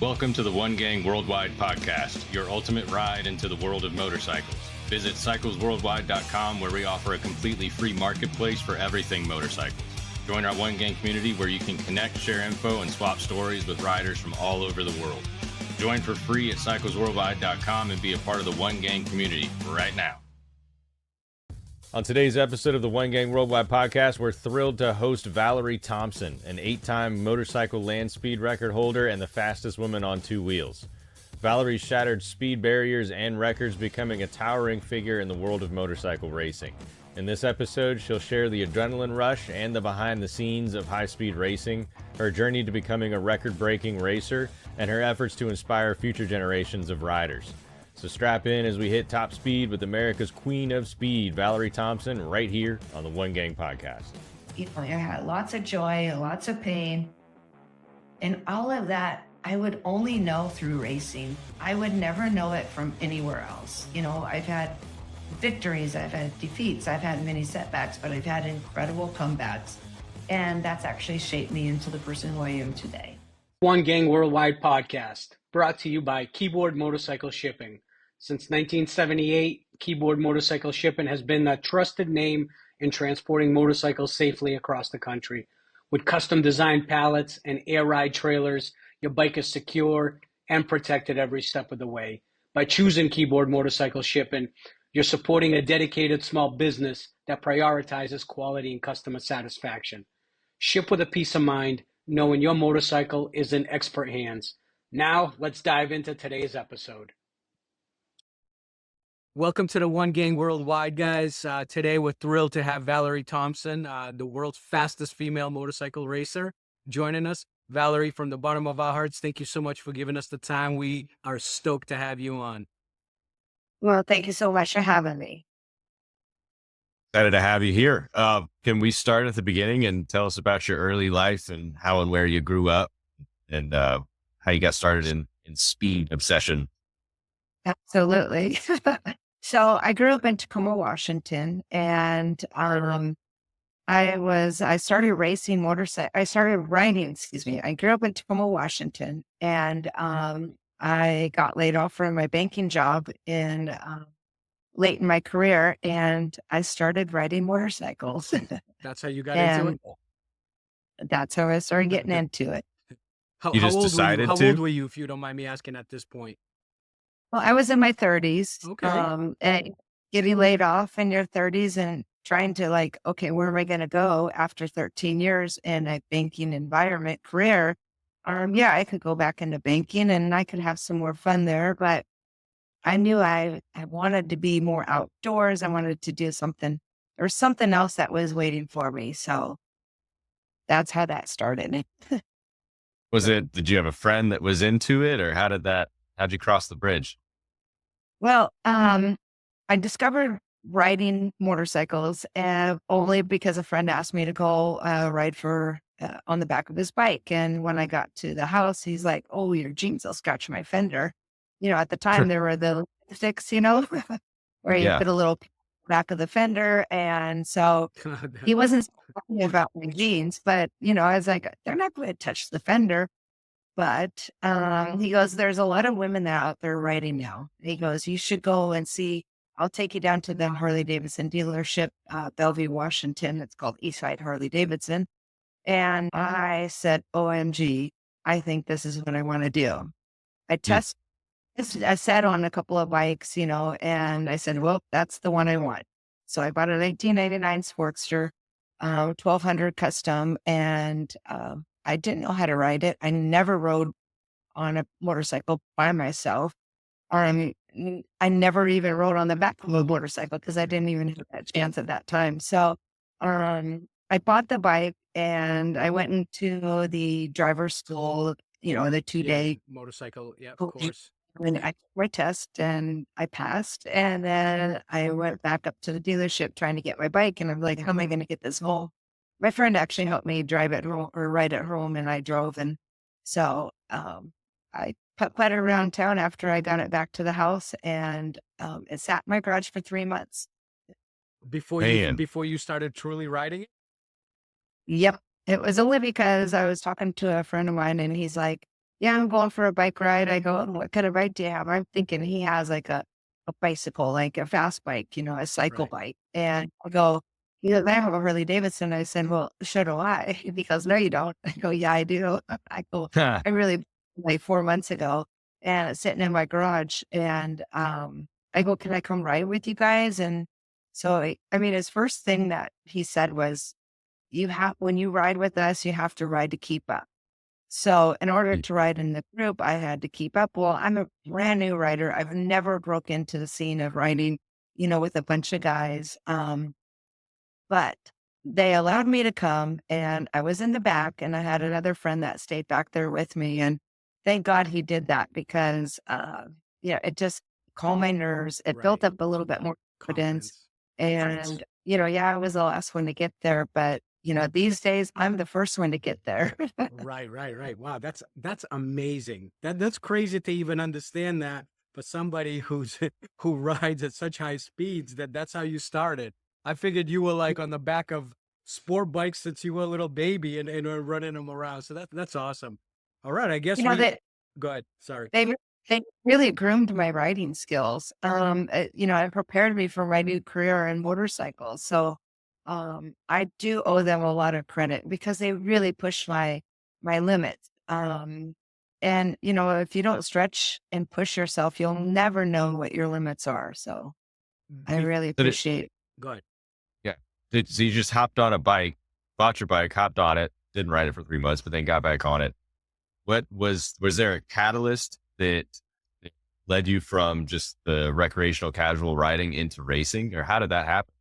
Welcome to the One Gang Worldwide podcast, your ultimate ride into the world of motorcycles. Visit cyclesworldwide.com where we offer a completely free marketplace for everything motorcycles. Join our One Gang community where you can connect, share info, and swap stories with riders from all over the world. Join for free at cyclesworldwide.com and be a part of the One Gang community right now. On today's episode of the One Gang Worldwide podcast, we're thrilled to host Valerie Thompson, an 8-time motorcycle land speed record holder and the fastest woman on two wheels. Valerie shattered speed barriers and records, becoming a towering figure in the world of motorcycle racing. In this episode, she'll share the adrenaline rush and the behind the scenes of high-speed racing, her journey to becoming a record-breaking racer, and her efforts to inspire future generations of riders. So strap in as we hit top speed with America's Queen of Speed, Valerie Thompson, right here on the One Gang podcast. You know, I had lots of joy, lots of pain, and all of that I would only know through racing. I would never know it from anywhere else. You know, I've had victories, I've had defeats, I've had many setbacks, but I've had incredible comebacks. And that's actually shaped me into the person who I am today. One Gang Worldwide podcast, brought to you by Keyboard Motorcycle Shipping. Since 1978, Keyboard Motorcycle Shipping has been the trusted name in transporting motorcycles safely across the country. With custom designed pallets and air ride trailers, your bike is secure and protected every step of the way. By choosing Keyboard Motorcycle Shipping, you're supporting a dedicated small business that prioritizes quality and customer satisfaction. Ship with a peace of mind, knowing your motorcycle is in expert hands. Now, let's dive into today's episode. Welcome to the One Gang Worldwide, guys. Today, we're thrilled to have Valerie Thompson, the world's fastest female motorcycle racer, joining us. Valerie, from the bottom of our hearts, thank you so much for giving us the time. We are stoked to have you on. Well, thank you so much for having me. Excited to have you here. Can we start at the beginning and tell us about your early life and how and where you grew up and how you got started in speed obsession? Absolutely. So I grew up in Tacoma, Washington, and I started racing motorcycle. I started riding, I grew up in Tacoma, Washington, and I got laid off from my banking job in late in my career, and I started riding motorcycles. That's how you got into it? That's how I started getting into it. How old were you, if you don't mind me asking at this point? Well, I was in my 30s, Okay. and getting laid off in your 30s and trying to okay, where am I going to go after 13 years in a banking environment career? Yeah, I could go back into banking and I could have some more fun there, but I knew I wanted to be more outdoors. I wanted to do something or something else that was waiting for me. So that's how that started. Did you have a friend that was into it, or how'd you cross the bridge? Well, I discovered riding motorcycles only because a friend asked me to go ride on the back of his bike. And when I got to the house, he's like, "Oh, your jeans will scratch my fender." You know, at the time there were the sticks, where you put a little back of the fender. And so he wasn't talking about my jeans, but, I was like, they're not going to touch the fender. But he goes, there's a lot of women that are out there riding now. He goes, you should go and see. I'll take you down to the Harley Davidson dealership, Bellevue, Washington. It's called Eastside Harley Davidson. And I said, OMG, I think this is what I want to do. I sat on a couple of bikes, and I said, well, that's the one I want. So I bought a 1999 Sportster, 1200 custom, and I didn't know how to ride it. I never rode on a motorcycle by myself. I never even rode on the back of a motorcycle because I didn't even have that chance at that time. So I bought the bike and I went into the driver's school, the 2-day motorcycle. Yeah, of course. And I took my test and I passed. And then I went back up to the dealership trying to get my bike. And I'm like, how am I going to get this home? My friend actually helped me drive it home or ride it home, and I drove. And so I put it around town after I got it back to the house, and it sat in my garage for 3 months. Before you started truly riding it? Yep. It was only because I was talking to a friend of mine, and he's like, yeah, I'm going for a bike ride. I go, "Oh, what kind of bike do you have?" I'm thinking he has like a bicycle, like a fast bike, a cycle Right. bike. And I go, he goes, "I have a Harley Davidson." I said, "Well, so do I." Because no, you don't. I go, "Yeah, I do." I go, Huh. I really like 4 months ago and it's sitting in my garage. And I go, "Can I come ride with you guys?" And so I mean, his first thing that he said was, when you ride with us, you have to ride to keep up. So in order to ride in the group, I had to keep up. Well, I'm a brand new rider. I've never broke into the scene of riding, with a bunch of guys. But they allowed me to come and I was in the back and I had another friend that stayed back there with me. And thank God he did that because, it just calmed my nerves. It built Right. up a little bit more confidence. Confidence. And, yeah, I was the last one to get there. But, these days I'm the first one to get there. Right, right, right. Wow, that's amazing. That's crazy to even understand that for somebody who rides at such high speeds that's how you started. I figured you were like on the back of sport bikes since you were a little baby and were running them around. So that's awesome. All right, I guess we That go ahead. Sorry. they really groomed my riding skills. It prepared me for my new career in motorcycles. So, I do owe them a lot of credit because they really pushed my limits. And if you don't stretch and push yourself, you'll never know what your limits are. So I Bef- really Did it, appreciate. go ahead. yeah. So you just hopped on a bike, bought your bike, hopped on it, didn't ride it for 3 months, but then got back on it. What was there a catalyst that led you from just the recreational casual riding into racing, or how did that happen?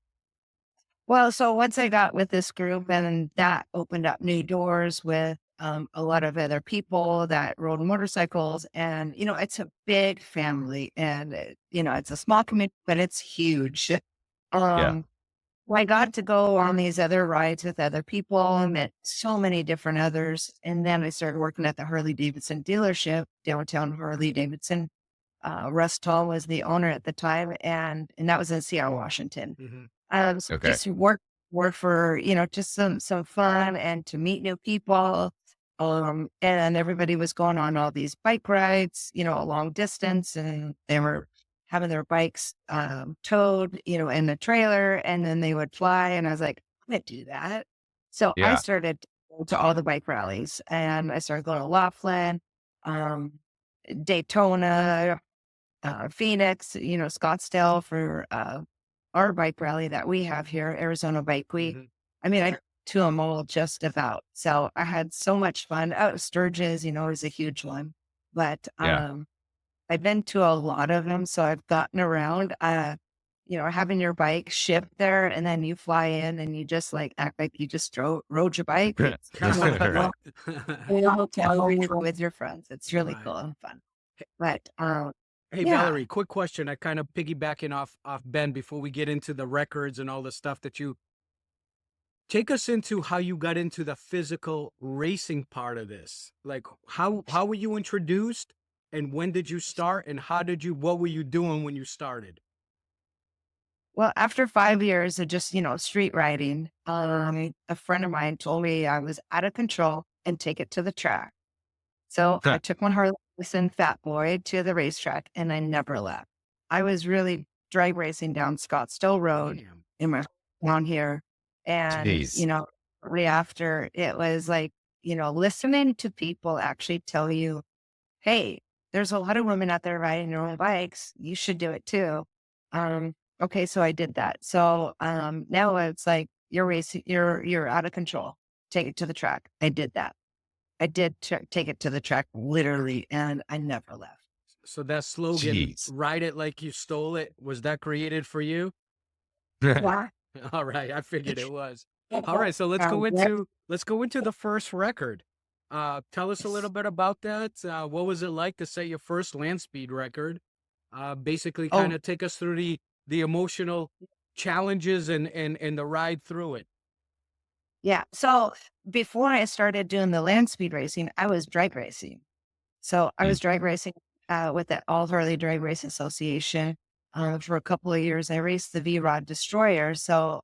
Well, so once I got with this group, and that opened up new doors with a lot of other people that rode motorcycles. And, it's a big family and, it's a small community, but it's huge. Yeah. Um, well, I got to go on these other rides with other people and met so many different others. And then I started working at the Harley Davidson dealership, downtown Harley Davidson. Russ Toll was the owner at the time, and that was in Seattle, Washington. Hmm. So Okay. just work for, just some fun and to meet new people. And everybody was going on all these bike rides, a long distance, and they were having their bikes towed, in the trailer, and then they would fly. And I was like, I'm gonna do that. So I Yeah. started to go to all the bike rallies, and I started going to Laughlin, um, Daytona, Phoenix, Scottsdale for our bike rally that we have here, Arizona Bike Week. Hmm. I mean, I to them all just about. So I had so much fun. Oh, Sturgis, is a huge one, but Yeah. I've been to a lot of them, so I've gotten around. Having your bike shipped there, and then you fly in, and you just like act like you just rode your bike. It's Right. in a hotel room with your friends. It's really Right. cool and fun. But Hey yeah. Valerie, quick question. I kind of piggybacking off Ben before we get into the records and all the stuff that you take us into how you got into the physical racing part of this. Like how were you introduced and when did you start and what were you doing when you started? Well, after 5 years of just, street riding, a friend of mine told me I was out of control and take it to the track. So I took my Harley Davidson Fat Boy to the racetrack and I never left. I was really drag racing down Scottsdale Road Damn. in my down here. And, Jeez. right after it was like, listening to people actually tell you, hey, there's a lot of women out there riding their own bikes. You should do it too. Okay, so I did that. So now it's like you're racing, you're out of control. Take it to the track. I did that. I did take it to the track literally, and I never left. So that slogan, Jeez. ride it like you stole it, was that created for you? Yeah. All right, I figured it was. All right, so let's go Yeah. into the first record. Tell us a little bit about that. What was it like to set your first land speed record? Basically, kind Oh, of take us through the emotional challenges and the ride through it. yeah. So before I started doing the land speed racing, I was drag racing. So I was Mm. drag racing with the All Harley Drag Race Association for a couple of years. I raced the V Rod Destroyer. So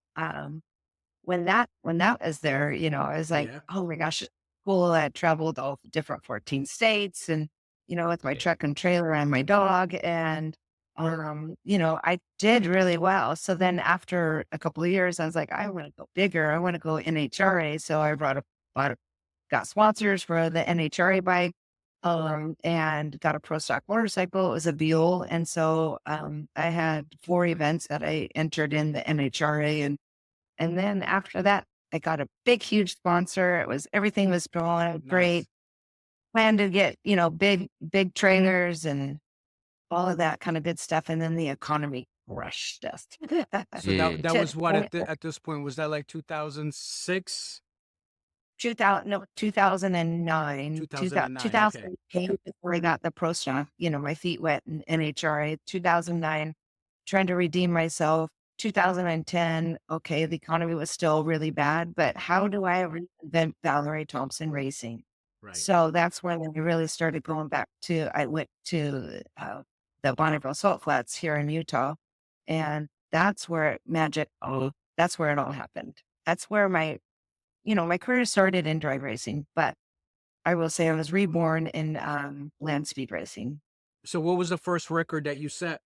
when that was there, I was like, Yeah. oh my gosh, school. I had traveled all the different 14 states and, with my truck and trailer and my dog. And, I did really well. So then after a couple of years, I was like, I want to go bigger. I want to go NHRA. So I got sponsors for the NHRA bike, and got a pro stock motorcycle. It was a Buell. And so, I had 4 events that I entered in the NHRA. And then after that, I got a big, huge sponsor. Everything was going great. Nice. Planned to get, big trailers and all of that kind of good stuff. And then the economy crushed us. So that was what To- at this point, was that like 2006? 2009, 2009, okay. 2008 before I got the pro stock, my feet wet in NHRA. 2009, trying to redeem myself. 2010, okay, the economy was still really bad, but how do I reinvent Valerie Thompson racing? Right. So that's when I really started going back I went to the Bonneville Salt Flats here in Utah. And that's where that's where it all happened. That's where my career started in drag racing, but I will say I was reborn in land speed racing. So what was the first record that you set?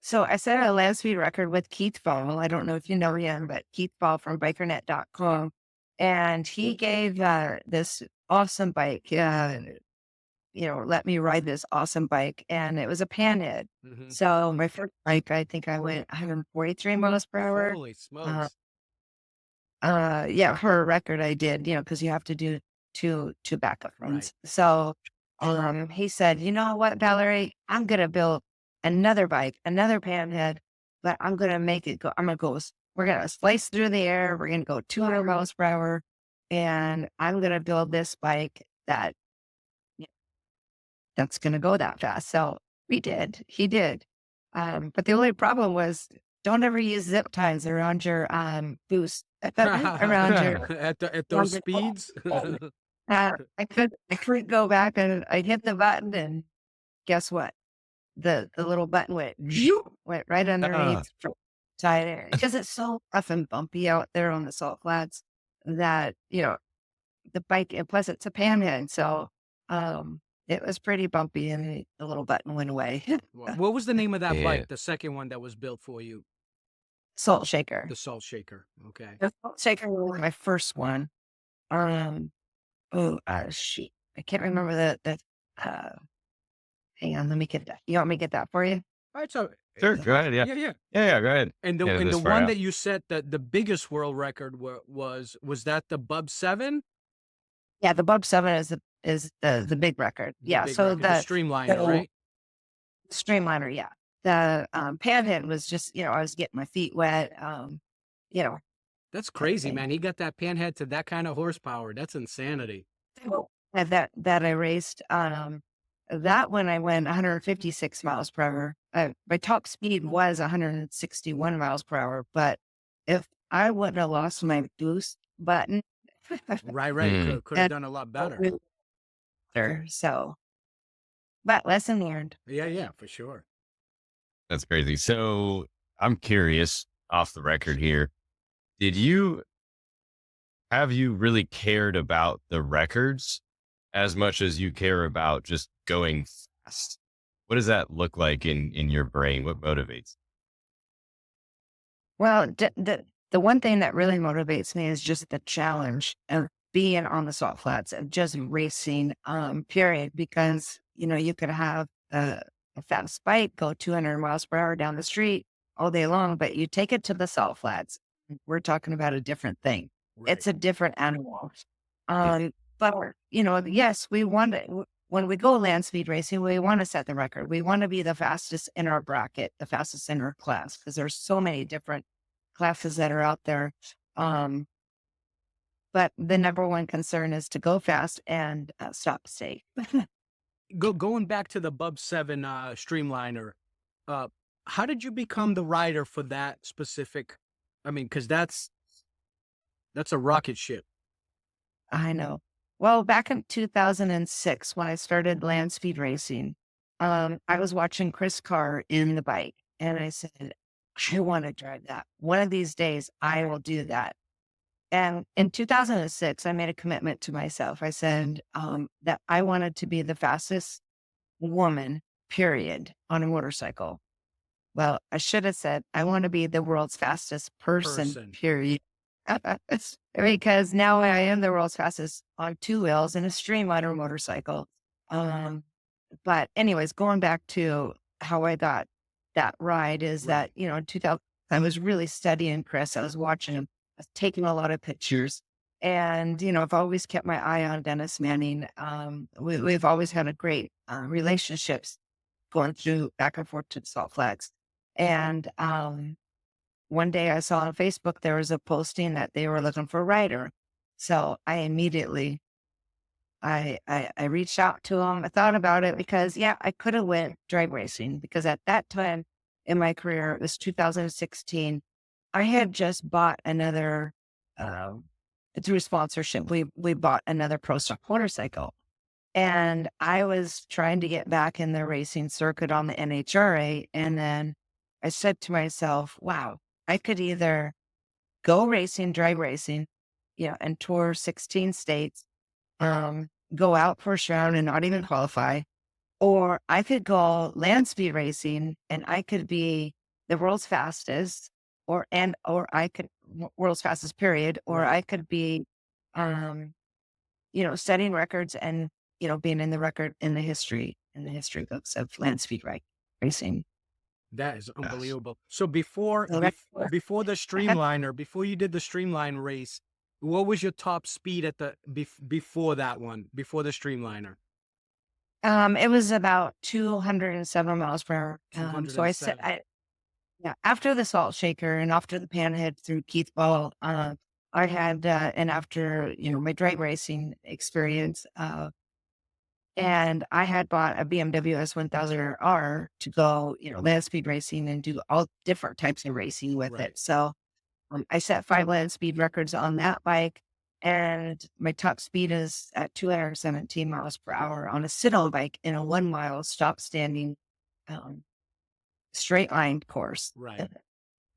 So I set a land speed record with Keith Fall. I don't know if you know him, but Keith Fall from bikernet.com. And he gave this awesome bike, let me ride this awesome bike. And it was a panhead. Mhm. So my first bike, I think I went 143 miles per hour. Holy smokes. Yeah, for a record I did, because you have to do two backup runs. Right. So, he said, you know what, Valerie, I'm going to build another bike, another panhead, but I'm going to make it go. We're going to slice through the air. We're going to go 200 miles per hour. And I'm going to build this bike that's going to go that fast. So he did. But the only problem was don't ever use zip ties around your boost around your at those speeds. I couldn't go back, and I hit the button, and guess what? The little button went right underneath from side air, because it's so rough and bumpy out there on the salt flats that the bike, and plus it's a panhead, so it was pretty bumpy, and the little button went away. What was the name of that Yeah. bike, the second one that was built for you? Salt shaker. The Salt Shaker. Okay. The salt shaker was my first one. Shoot, I can't remember the. Hang on, let me get that. You want me to get that for you? All right, so Sure, go ahead. Yeah. yeah. Yeah, go ahead. And Yeah, the this far one out. that you set the biggest world record was that the Bub 7? Yeah, the Bub 7 is the big record. The Yeah, big so record, the Streamliner, the right? Streamliner, yeah. The panhead was just, I was getting my feet wet. That's crazy, thing. man. He got that panhead to that kind of horsepower. That's insanity. And that I raced. That when I went 156 miles per hour. My top speed was 161 miles per hour, but if I wouldn't have lost my boost button, Right. Mm. Could have done a lot better. So, but lesson learned. Yeah, for sure. That's crazy. So I'm curious, off the record here, have you really cared about the records as much as you care about just going fast? What does that look like in your brain? What motivates? Well, the one thing that really motivates me is just the challenge of being on the salt flats and just racing, period. Because, you could have a fast bike go 200 miles per hour down the street all day long, but you take it to the salt flats. We're talking about a different thing. Right. It's a different animal. But, yes, we want to, when we go land speed racing, we want to set the record. We want to be the fastest in our bracket, the fastest in our class, because there's so many different classes that are out there. But the number one concern is to go fast and stop safe. Going back to the Bub 7 Streamliner, how did you become the rider for that specific? I mean, because that's a rocket ship. I know. Well, back in 2006, when I started land speed racing, I was watching Chris Carr in the bike, and I said, I want to drive that. One of these days, I will do that. And in 2006, I made a commitment to myself. I said that I wanted to be the fastest woman, period, on a motorcycle. Well, I should have said, I want to be the world's fastest person, period. Because now I am the world's fastest on two wheels in a streamliner motorcycle. But anyways, going back to how I got that ride is that, in 2000, I was really studying Chris. I was watching him, I was taking a lot of pictures. And, I've always kept my eye on Dennis Manning. We've always had a great relationships going through back and forth to the Salt Flats. And one day I saw on Facebook, there was a posting that they were looking for a rider. So I immediately, I reached out to them. I thought about it because, I could have went drag racing because at that time in my career, it was 2016. I had just bought another, through sponsorship, we bought another pro stock motorcycle. And I was trying to get back in the racing circuit on the NHRA. And then I said to myself, wow, I could either go racing, drag racing, and tour 16 states, go out for a round and not even qualify, or I could go land speed racing and I could be the world's fastest, or I could world's fastest period, or I could be, setting records and, being in the history books of land speed racing. That is unbelievable. So before So before the streamliner, before you did the streamline race, what was your top speed at the before that one, before the streamliner? It was about 207 miles per hour. So I said, 207. after the salt shaker and after the panhead through Keith Ball, I had, and after, my drag racing experience, and I had bought a BMW S1000R to go, land speed racing and do all different types of racing with Right. it. So I set 5 land speed records on that bike, and my top speed is at 217 miles per hour on a sit-on bike in a 1 mile stop standing straight line course. Right.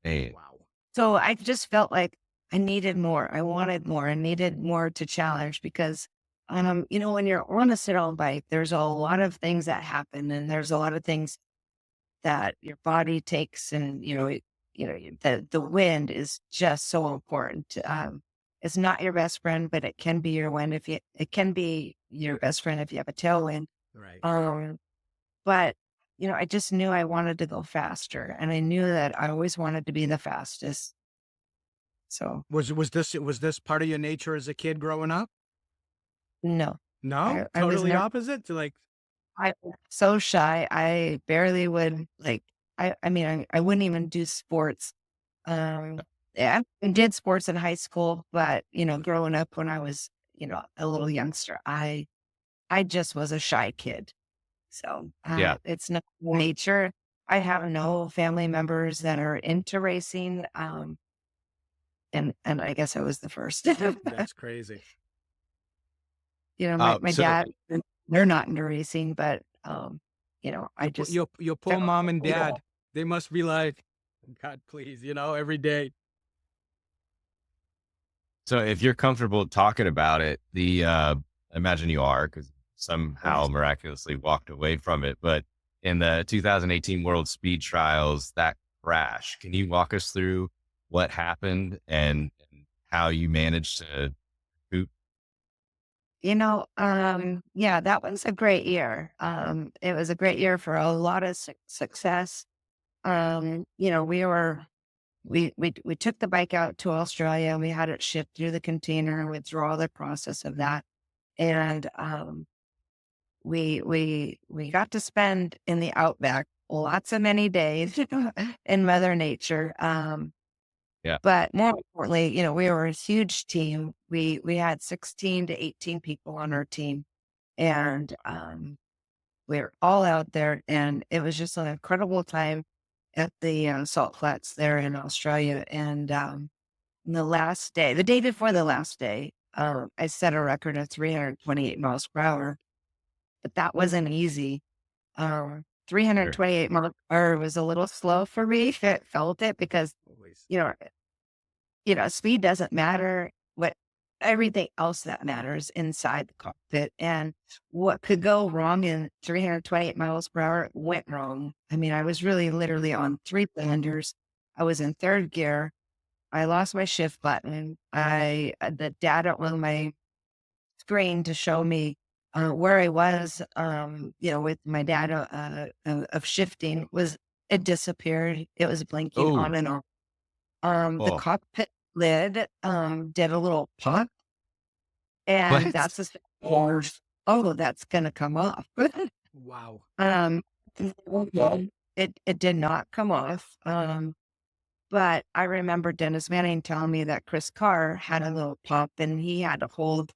Hey, Wow. So I just felt like I needed more. I wanted more. I needed more to challenge because, when you're on a sit-on bike, there's a lot of things that happen, and there's a lot of things that your body takes, and the wind is just so important. It's not your best friend, but it can be your wind it can be your best friend if you have a tailwind. Right. But I just knew I wanted to go faster, and I knew that I always wanted to be the fastest. So Was this part of your nature as a kid growing up? no, No, I was totally never. opposite to like. I was so shy. I barely would I wouldn't even do sports. Yeah, I did sports in high school, but growing up when I was, a little youngster, I just was a shy kid. So Yeah. it's not nature. I have no family members that are into racing. And I guess I was the first. That's crazy. My dad, they're not into racing, but I just Your poor mom and dad, they must be like, God, please, every day. So if you're comfortable talking about it, I imagine you are, because somehow miraculously walked away from it. But in the 2018 World Speed Trials, that crash, can you walk us through what happened and how you managed to coop? That was a great year. It was a great year for a lot of success. We took the bike out to Australia and we had it shipped through the container and went through all the process of that. And we got to spend in the outback lots of many days in Mother Nature. Yeah. But more importantly, we were a huge team. We had 16 to 18 people on our team, and we were all out there, and it was just an incredible time at the Salt Flats there in Australia. And the last day, the day before the last day, I set a record of 328 miles per hour, but that wasn't easy. 328 miles per hour was a little slow for me. Felt it because, Always. speed doesn't matter. what everything else that matters inside the cockpit. And what could go wrong in 328 miles per hour went wrong. I mean, I was really literally on 3 cylinders. I was in third gear. I lost my shift button. The data on my screen to show me where I was, with my data of shifting it disappeared. It was blinking on Oh, and off. The oh, cockpit lid did a little pop, and what? that's just, oh, that's gonna come off. Wow. um, it did not come off. But I remember Dennis Manning telling me that Chris Carr had a little pop, and he had to hold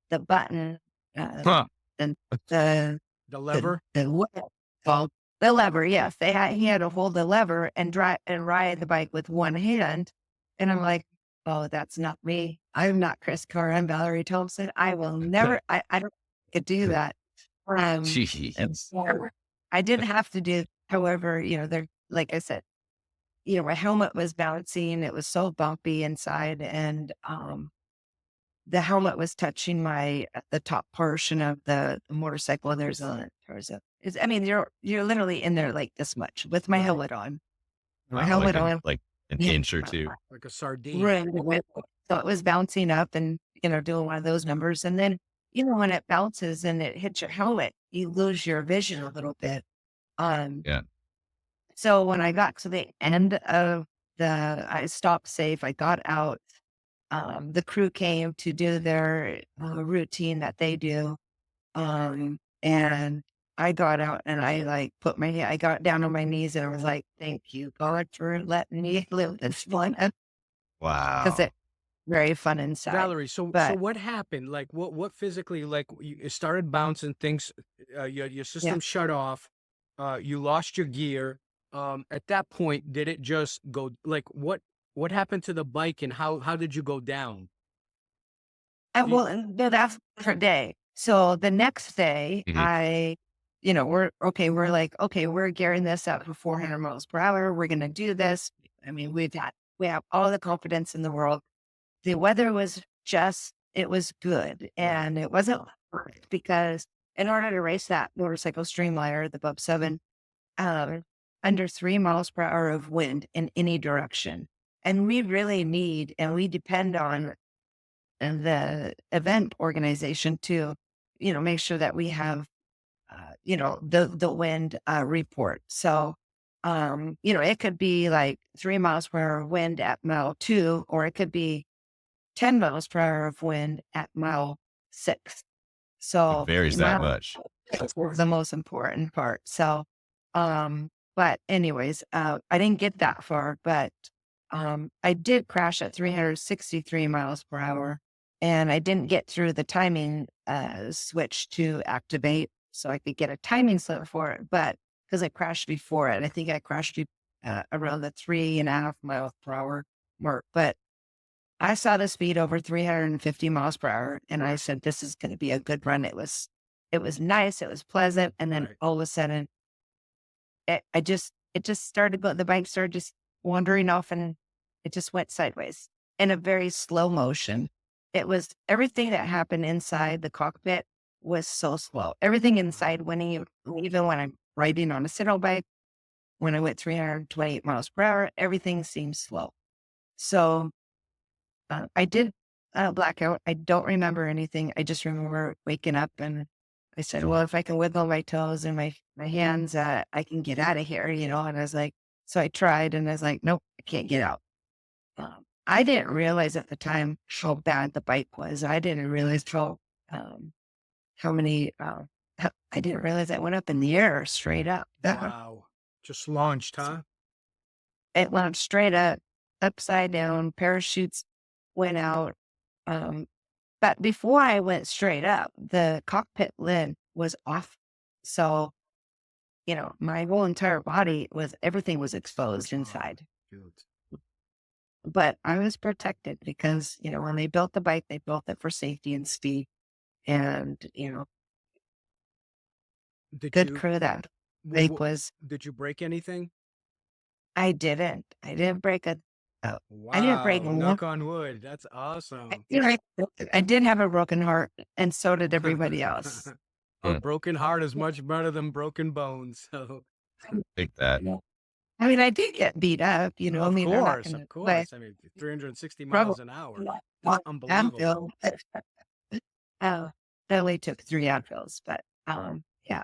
the button, uh, Huh. and the The lever? well, the lever. Yes, he had to hold the lever and drive and ride the bike with one hand. And I'm like, oh, that's not me. I'm not Chris Carr. I'm Valerie Thompson. I will never. I don't could do that. And Jeez. so I did have to do. However, there, like I said, my helmet was bouncing. It was so bumpy inside, and the helmet was touching the top portion of the motorcycle. And I mean, you're literally in there like this much with my helmet on. My Wow, helmet on. like an Yeah. inch or two. Like a sardine. Right. So it was bouncing up and, doing one of those numbers. And then, when it bounces and it hits your helmet, you lose your vision a little bit. Yeah. So when I got to the end of I stopped safe, I got out. The crew came to do their routine that they do. And I got out and I I got down on my knees and I was like, thank you, God, for letting me live this one. Because Wow. it's very fun inside. Valerie, so But what happened? Like what physically, like it started bouncing, things, your system shut off, you lost your gear. At that point, did it just go, like what happened to the bike and how did you go down? no, that's per day. So the next day, Mhm. we're like, okay, we're gearing this up for 400 miles per hour. We're going to do this. I mean, we have all the confidence in the world. The weather it was good, and it wasn't perfect because in order to race that motorcycle streamliner, the Bub 7, under 3 miles per hour of wind in any direction. And we really need, and we depend on the event organization to, make sure that we have, the wind report. So, it could be like 3 miles per hour of wind at mile 2, or it could be 10 miles per hour of wind at mile 6. It So varies that much. was the most important part. So, but anyways, I didn't get that far, but I did crash at 363 miles per hour, and I didn't get through the timing switch to activate, so I could get a timing slip for it. But because I crashed before it, I think I crashed around the 3.5 miles per hour mark. But I saw the speed over 350 miles per hour, and I said, "This is going to be a good run." It was nice, it was pleasant, and then Right. all of a sudden, it just started. The bike started just wandering off, and it just went sideways in a very slow motion. It was everything that happened inside the cockpit was so slow. Everything inside, even when I'm riding on a saddle bike, when I went 328 miles per hour, everything seemed slow. So I did black out. I don't remember anything. I just remember waking up and I said, well, if I can wiggle my toes and my hands, I can get out of here, And I was like, so I tried and I was like, nope, I can't get out. I didn't realize at the time how bad the bike was. I didn't realize how many, I didn't realize I went up in the air straight up. Wow. Just launched, huh? It went straight up, upside down, parachutes went out. But before I went straight up, the cockpit lid was off. So, my whole entire body everything was exposed inside. Shoot. But I was protected because, when they built the bike, they built it for safety and speed. And, Did good you crew that wh- bike wh- was. did you break anything? I didn't break I didn't break Wow. one. Knock on wood. That's awesome. I did have a broken heart, and so did everybody else. A broken heart is much better than broken bones. So, Take that. I mean, I did get beat up, you know. I of mean, I'm not course, gonna of course. I mean, 360 probably miles an hour. on That's unbelievable. Advil. That only took 3 Advils, but yeah.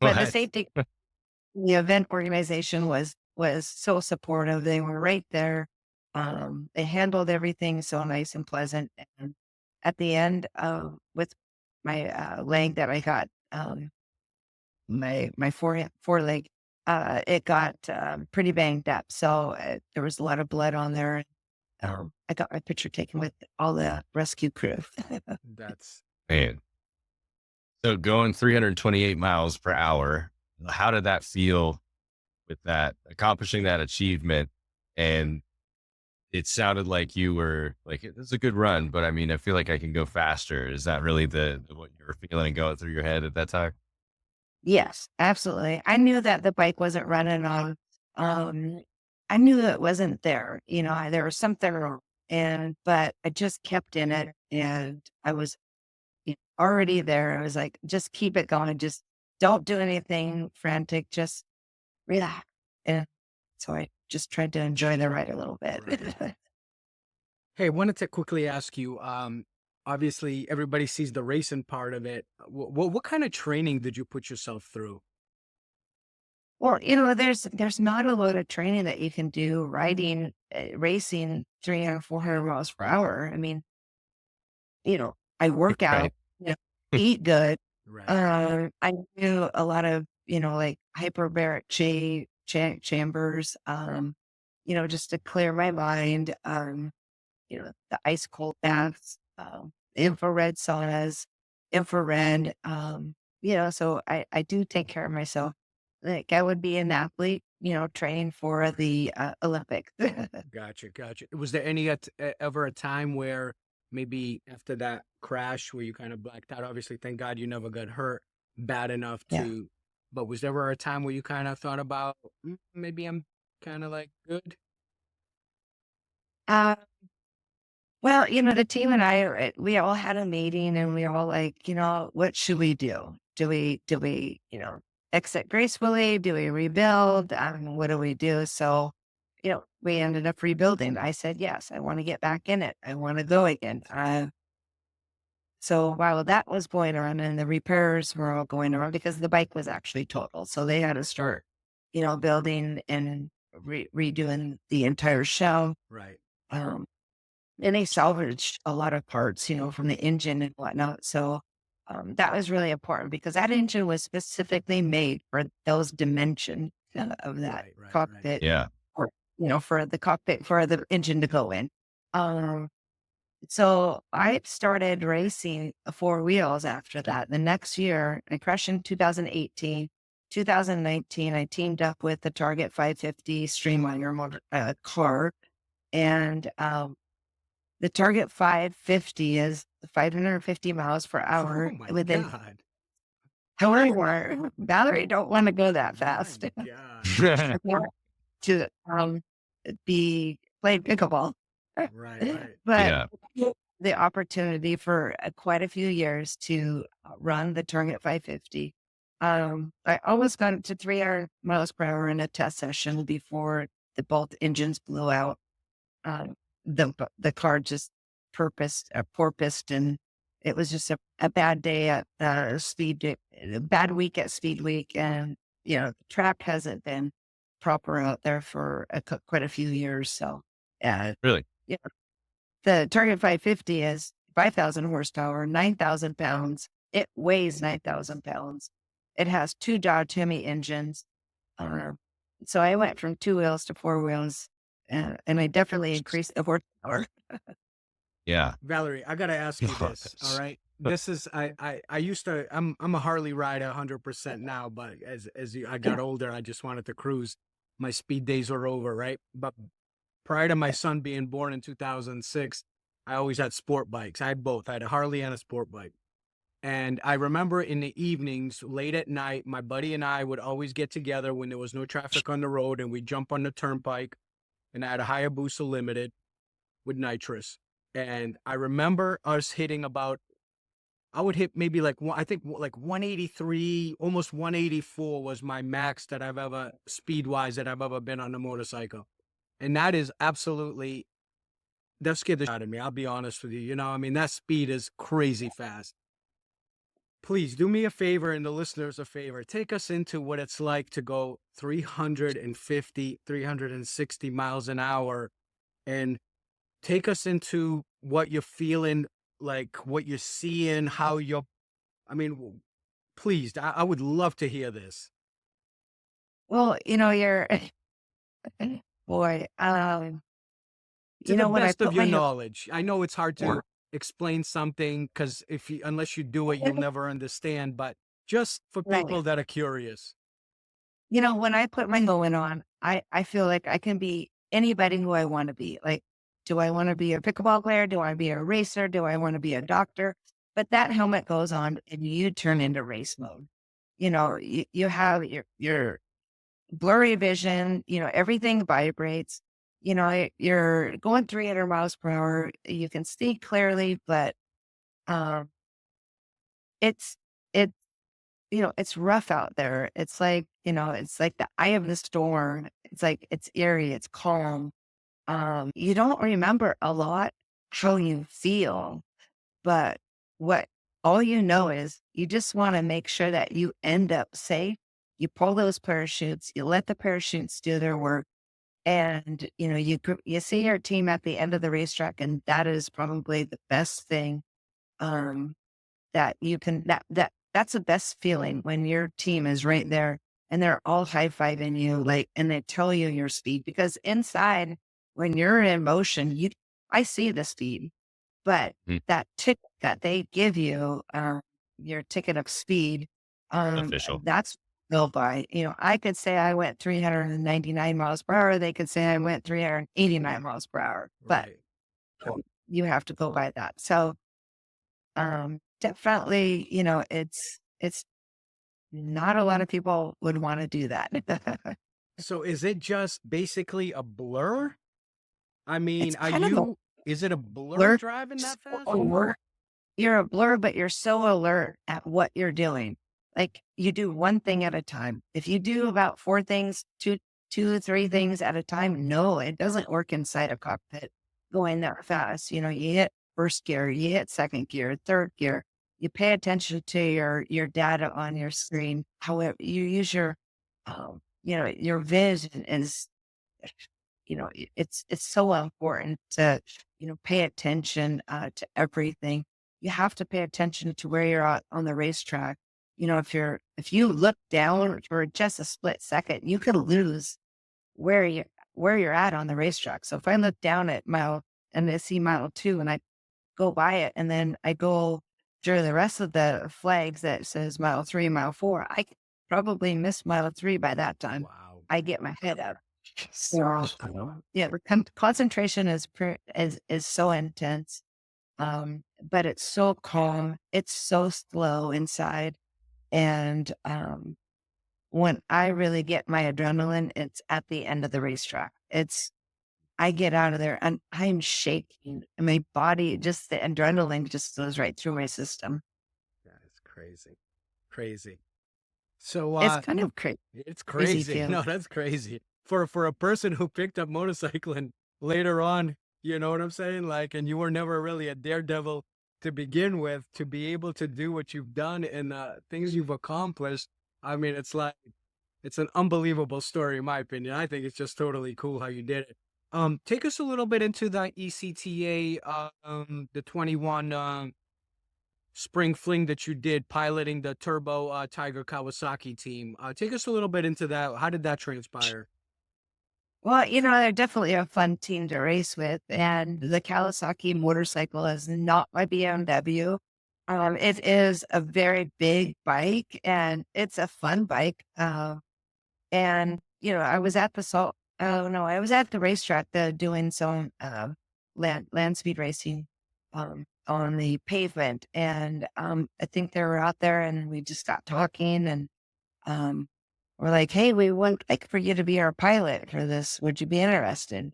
But the What? safety, the event organization was so supportive. They were right there. They handled everything so nice and pleasant. And at the end, with my leg that I got, my foreleg, it got pretty banged up. So there was a lot of blood on there. I got my picture taken with all the rescue crew. That's Man. So going 328 miles per hour, how did that feel with that, accomplishing that achievement? And it sounded like you were like, it's a good run, but I mean, I feel like I can go faster. Is that really what you were feeling and going through your head at that time? Yes, absolutely. I knew that the bike wasn't running on. I knew it wasn't there. You know, there was something wrong, but I just kept in it, and I was already there. I was like, just keep it going. Just don't do anything frantic. Just relax. And so I just tried to enjoy the ride a little bit. Right. Hey, I wanted to quickly ask you, obviously everybody sees the racing part of it. What kind of training did you put yourself through? Well, you know, there's not a lot of training that you can do riding, racing 300, 400 miles per hour. I mean, you know, I work out, Right. you know, eat good. Right. I do a lot of, you know, like hyperbaric chambers, you know, just to clear my mind. You know, the ice cold baths, infrared saunas, infrared, you know, so I do take care of myself. Like I would be an athlete, you know, training for the Olympics. Gotcha. Was there ever a time where maybe after that crash where you kind of blacked out? Obviously, thank God you never got hurt bad enough Yeah. but was there ever a time where you kind of thought about maybe I'm kind of like good? Uh, well, you know, the team and I, we all had a meeting and we all like, you know, what should we do? Do we, you know, exit gracefully? Do we rebuild? What do we do? So, you know, we ended up rebuilding. I said, yes, I want to get back in it. I want to go again. So while that was going on and the repairs were all going on because the bike was actually total. So they had to start, you know, building and redoing the entire shell. Right. Um, and they salvaged a lot of parts, you know, from the engine and whatnot. So that was really important because that engine was specifically made for those dimensions of that Right. cockpit, Yeah. or, you know, for the cockpit, for the engine to go in. So I started racing 4 wheels after that. The next year, I crashed in 2018. 2019, I teamed up with the Target 550 Streamliner car. And the Target 550 is 550 miles per hour. Oh my Within, God. however, Valerie don't want to go that fast. My God. I want to be playing pickleball. Right. But Yeah. the opportunity for quite a few years to run the Target 550. I almost got it to 300 miles per hour in a test session before both engines blew out. The car just porpoised, and it was just a bad day at a bad week at Speed Week. And, you know, the track hasn't been proper out there for quite a few years. So, Really? yeah, the Target 550 is 5,000 horsepower, 9,000 pounds. It weighs 9,000 pounds. It has 2 Dodge Hemi engines. So I went from 2 wheels to 4 wheels, and I definitely increased the horsepower. Yeah. Valerie, I gotta ask you this. All right. This is I used to I'm a Harley rider 100% now, but I got older, I just wanted to cruise. My speed days are over, right? But prior to my son being born in 2006, I always had sport bikes. I had both. I had a Harley and a sport bike. And I remember in the evenings, late at night, my buddy and I would always get together when there was no traffic on the road and we'd jump on the turnpike and I had a Hayabusa Limited with nitrous. And I remember us hitting about, I would hit maybe like I think like 183, almost 184 was my max that I've ever, speed wise, that I've ever been on a motorcycle. And that is absolutely, that scared the shit out of me. I'll be honest with you. You know, I mean, that speed is crazy fast. Please do me a favor and the listeners a favor. Take us into what it's like to go 350, 360 miles an hour, and take us into what you're feeling, like what you're seeing, how you're, I mean, please, I would love to hear this. Well, you're, boy, To the when I best of put your my, knowledge. I know it's hard to explain something because unless you do it, you'll never understand. But just for right. people that are curious. When I put my helmet on, I feel like I can be anybody who I want to be. Like, do I want to be a pickleball player? Do I want to be a racer? Do I want to be a doctor? But that helmet goes on and you turn into race mode. You have your blurry vision, everything vibrates. You're going 300 miles per hour. You can see clearly, but um, it's it it's rough out there. It's like the eye of the storm. It's like, it's eerie, it's calm. You don't remember a lot how you feel, but what all you know is you just want to make sure that you end up safe. You pull those parachutes, you let the parachutes do their work, and you see your team at the end of the racetrack, and that is probably the best thing. Um, that you can that's the best feeling when your team is right there and they're all high-fiving you, like, and they tell you your speed, because inside, when you're in motion, I see the speed, but Mm. that ticket that they give you, your ticket of speed, Official. that's go by. I could say I went 399 miles per hour. They could say I went 389 miles per hour, but Right. you have to go by that. So definitely, it's not a lot of people would want to do that. So is it just basically a blur? I mean, It's kind of a is it a blur blur. driving that fast? You're a blur, but you're so alert at what you're doing. Like, you do one thing at a time. If you do about four things, two to three things at a time, no, it doesn't work inside a cockpit going that fast. You hit first gear, you hit second gear, third gear. You pay attention to your data on your screen. However, you use your vision is, it's so important to, pay attention to everything. You have to pay attention to where you're at on the racetrack. If you look down for just a split second, you could lose where you're at on the racetrack. So if I look down at mile and I see mile 2 and I go by it, and then I go through the rest of the flags that says mile 3, mile 4, I could probably miss mile 3 by that time. Wow. I get my head up. So yeah, the concentration is so intense. But it's so calm. It's so slow inside. And when I really get my adrenaline, it's at the end of the racetrack. I get out of there and I'm shaking. And my body, just the adrenaline just goes right through my system. That is crazy. Crazy. So It's kind of crazy. it's Crazy crazy. feeling. No, that's crazy. For a person who picked up motorcycling later on, you know what I'm saying? Like, and you were never really a daredevil to begin with, to be able to do what you've done and things you've accomplished. I mean, it's an unbelievable story, in my opinion. I think it's just totally cool how you did it. Take us a little bit into the ECTA, the 21 spring fling that you did piloting the Turbo Tiger Kawasaki team. Take us a little bit into that. How did that transpire? Well, they're definitely a fun team to race with. And the Kawasaki motorcycle is not my BMW. It is a very big bike and it's a fun bike. And, I was at I was at the racetrack doing some land speed racing on the pavement. And I think they were out there and we just got talking, and we're like, hey, we would like for you to be our pilot for this. Would you be interested?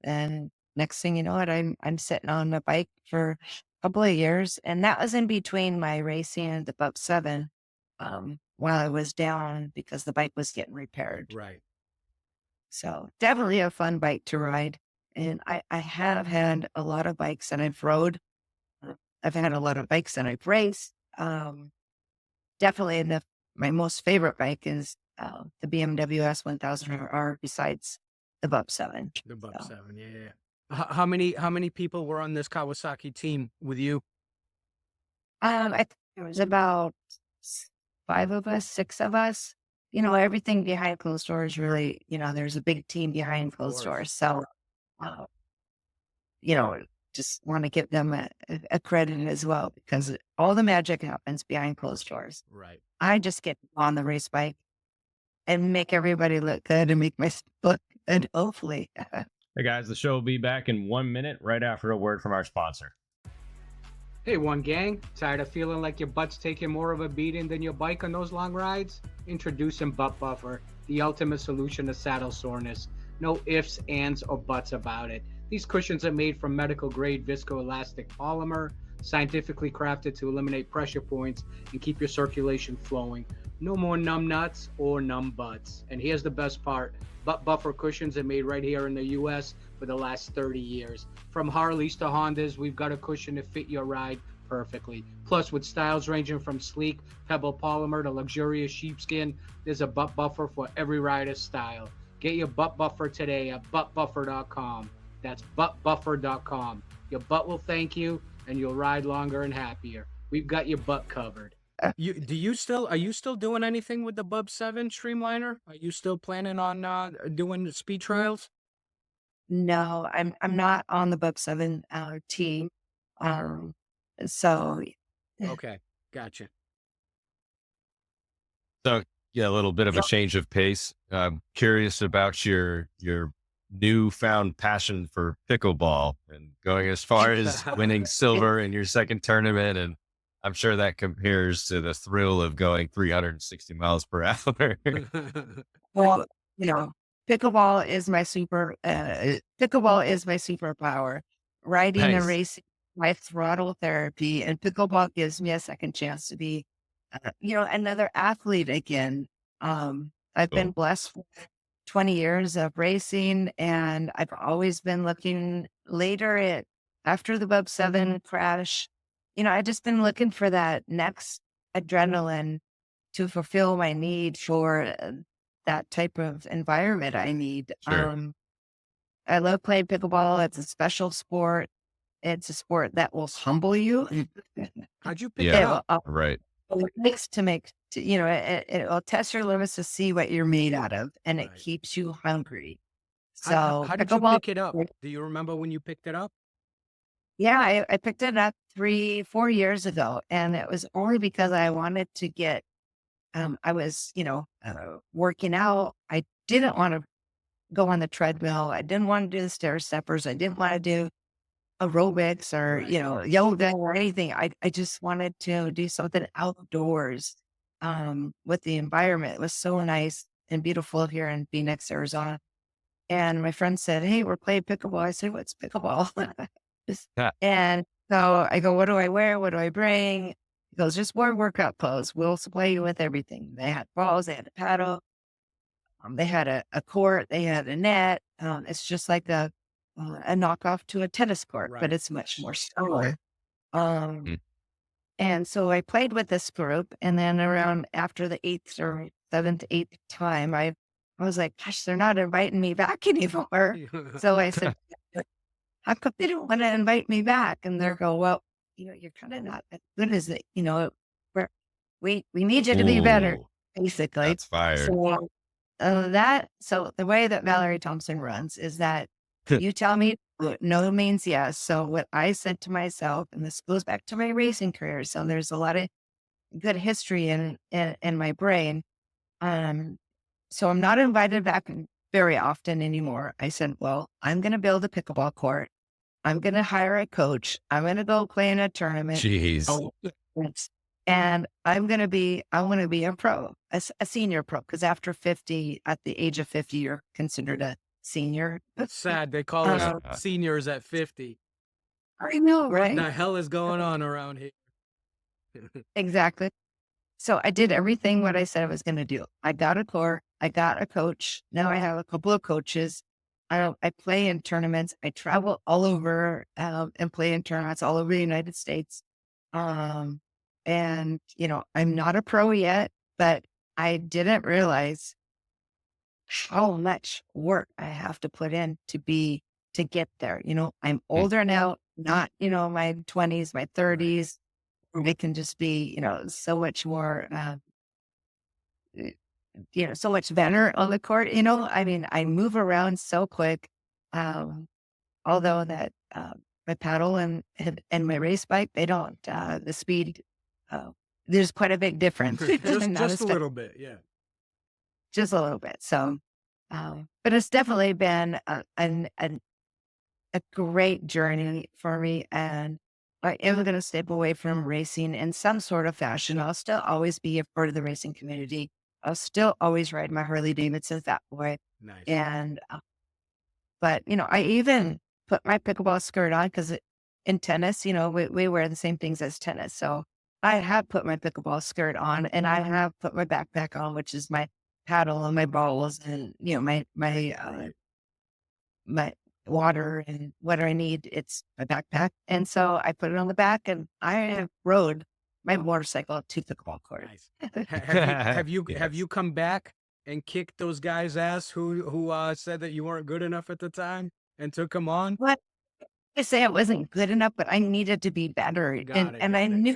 And next thing you know it, I'm sitting on a bike for a couple of years. And that was in between my racing and the Bub 7 while I was down because the bike was getting repaired. Right. So definitely a fun bike to ride. And I have had a lot of bikes that I've rode. I've had a lot of bikes that I've raced. Definitely my most favorite bike is the BMW S1000R besides the Bub 7. The Bub So, 7. Yeah. How many people were on this Kawasaki team with you? I think there was about 5 of us, 6 of us. Everything behind closed doors really, there's a big team behind closed doors. So, uh, just want to give them a credit as well because all the magic happens behind closed doors. Right. I just get on the race bike and make everybody look good and make myself look good, hopefully. Hey guys, the show will be back in 1 minute right after a word from our sponsor. Hey, One Gang, tired of feeling like your butt's taking more of a beating than your bike on those long rides? Introducing Butt Buffer, the ultimate solution to saddle soreness. No ifs, ands, or buts about it. These cushions are made from medical-grade viscoelastic polymer, scientifically crafted to eliminate pressure points and keep your circulation flowing. No more numb nuts or numb butts. And here's the best part. Butt Buffer cushions are made right here in the U.S. for the last 30 years. From Harleys to Hondas, we've got a cushion to fit your ride perfectly. Plus, with styles ranging from sleek pebble polymer to luxurious sheepskin, there's a Butt Buffer for every rider's style. Get your Butt Buffer today at buttbuffer.com. That's buttbuffer.com. Your butt will thank you, and you'll ride longer and happier. We've got your butt covered. Are you still doing anything with the Bub 7 Streamliner? Are you still planning on doing speed trials? No, I'm not on the Bub 7 team. So Okay, gotcha. So yeah, a little bit of a change of pace. I'm curious about your newfound passion for pickleball and going as far as winning silver in your second tournament. And I'm sure that compares to the thrill of going 360 miles per hour. well, pickleball is my superpower. Riding and Nice. racing, my throttle therapy, and pickleball gives me a second chance to be, another athlete again. I've been Cool. blessed with 20 years of racing, and I've always been looking after the Bub 7 crash. I've just been looking for that next adrenaline to fulfill my need for that type of environment I need. Sure. I love playing pickleball. It's a special sport. It's a sport that will humble you. How'd you pick it Yeah. up? Right. It makes it will test your limits to see what you're made out of, and it Right. keeps you hungry. How So did you pickleball, pick it up? Do you remember when you picked it up? yeah, I picked it up 3-4 years ago, and it was only because I wanted to get. I was, working out. I didn't want to go on the treadmill. I didn't want to do the stair steppers. I didn't want to do aerobics or, Right. yoga or anything. I just wanted to do something outdoors with the environment. It was so nice and beautiful here in Phoenix, Arizona. And my friend said, "Hey, we're playing pickleball." I said, "What's pickleball?" Yeah. And so I go, "What do I wear? What do I bring?" He goes, "Just wear workout clothes. We'll supply you with everything." They had balls, they had a paddle, they had a court, they had a net. It's just like a knockoff to a tennis court, but Right. it's much more smaller. Um, Mm. and so I played with this group, and then around after the 8th or 7th, 8th time, I was like, "Gosh, they're not inviting me back anymore." So I said, "How come they don't want to invite me back?" And they go, "Well, you're kind of not as good as it. We're, we need you to be better, Ooh, basically." that's fire. So the way that Valerie Thompson runs is that you tell me no means yes. So what I said to myself, and this goes back to my racing career, so there's a lot of good history in my brain. Um, so I'm not invited back very often anymore. I said, "Well, I'm going to build a pickleball court. I'm going to hire a coach. I'm going to go play in a tournament. Jeez. Oh, and I want to be a pro, a senior pro, because after 50, at the age of 50, you're considered a senior. It's sad. They call us Um, seniors at 50. I know, What right? the hell is going on around here? Exactly. So I did everything what I said I was going to do. I got a car. I got a coach. Now I have a couple of coaches. I play in tournaments. I travel all over and play in tournaments all over the United States. Um, and, I'm not a pro yet, but I didn't realize how much work I have to put in to get there. I'm older now, not, my 20s, my 30s. It can just be, so much more, so much better on the court. I mean, I move around so quick. Um, although that my paddle and my race bike, they don't, the speed, uh, there's quite a big difference. Not just as a fast, little bit, yeah. just a little bit. So, but it's definitely been a great journey for me. And I am going to step away from racing in some sort of fashion. I'll still always be a part of the racing community. I'll still always ride my Harley Davidson Fat Boy. Nice. And, but, I even put my pickleball skirt on because in tennis, we wear the same things as tennis. So I have put my pickleball skirt on and I have put my backpack on, which is my paddle and my balls and, my water and what I need. It's my backpack. And so I put it on the back and I have rode my motorcycle to pickleball court. Nice. Have you Yes. come back and kicked those guys' ass who said that you weren't good enough at the time and took them on? What I say I wasn't good enough, but I needed to be better. Got it. And I knew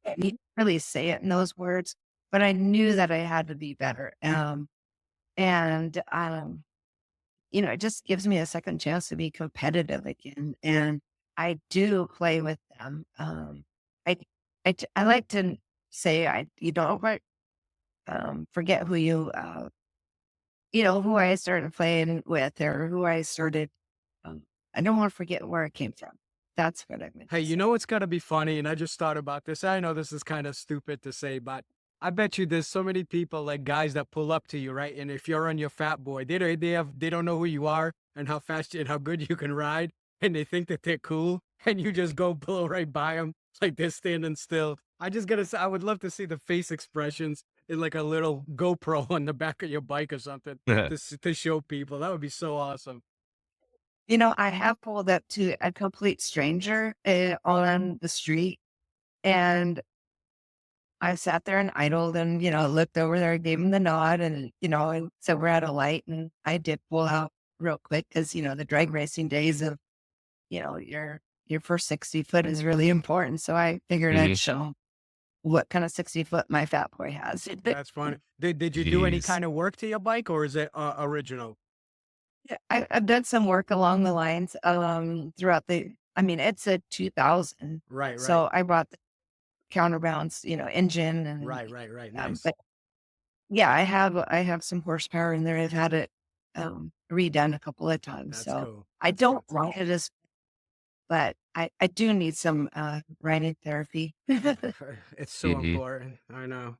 I didn't really say it in those words, but I knew that I had to be better. And it just gives me a second chance to be competitive again. And I do play with them. I, I like to say, you don't forget who I started playing with or who I started. I don't want to forget where I came from. That's what I meant. Hey, you know what's gonna be funny? And I just thought about this. I know this is kind of stupid to say, but I bet you there's so many people, like guys that pull up to you, right? And if you're on your Fat Boy, they don't know who you are and how fast and how good you can ride, and they think that they're cool, and you just go blow right by them like they're standing still. I just gotta say, I would love to see the face expressions in like a little GoPro on the back of your bike or something to show people. That would be so awesome. I have pulled up to a complete stranger on the street, and I sat there and idled and, looked over there, gave him the nod and so we're at a light and I did pull out real quick because, the drag racing days of, your first 60 foot is really important. So I figured I'd show what kind of 60 foot my Fat Boy has. That's funny. Did you do any Jeez. kind of work to your bike, or is it original? Yeah, I've done some work along the lines throughout it's a 2000. Right. So I brought the counterbalance, engine and Right. Nice. but yeah, I have some horsepower in there. I've had it redone a couple of times. That's So cool. I don't ride it but I do need some riding therapy. It's so Mhm. important. I know.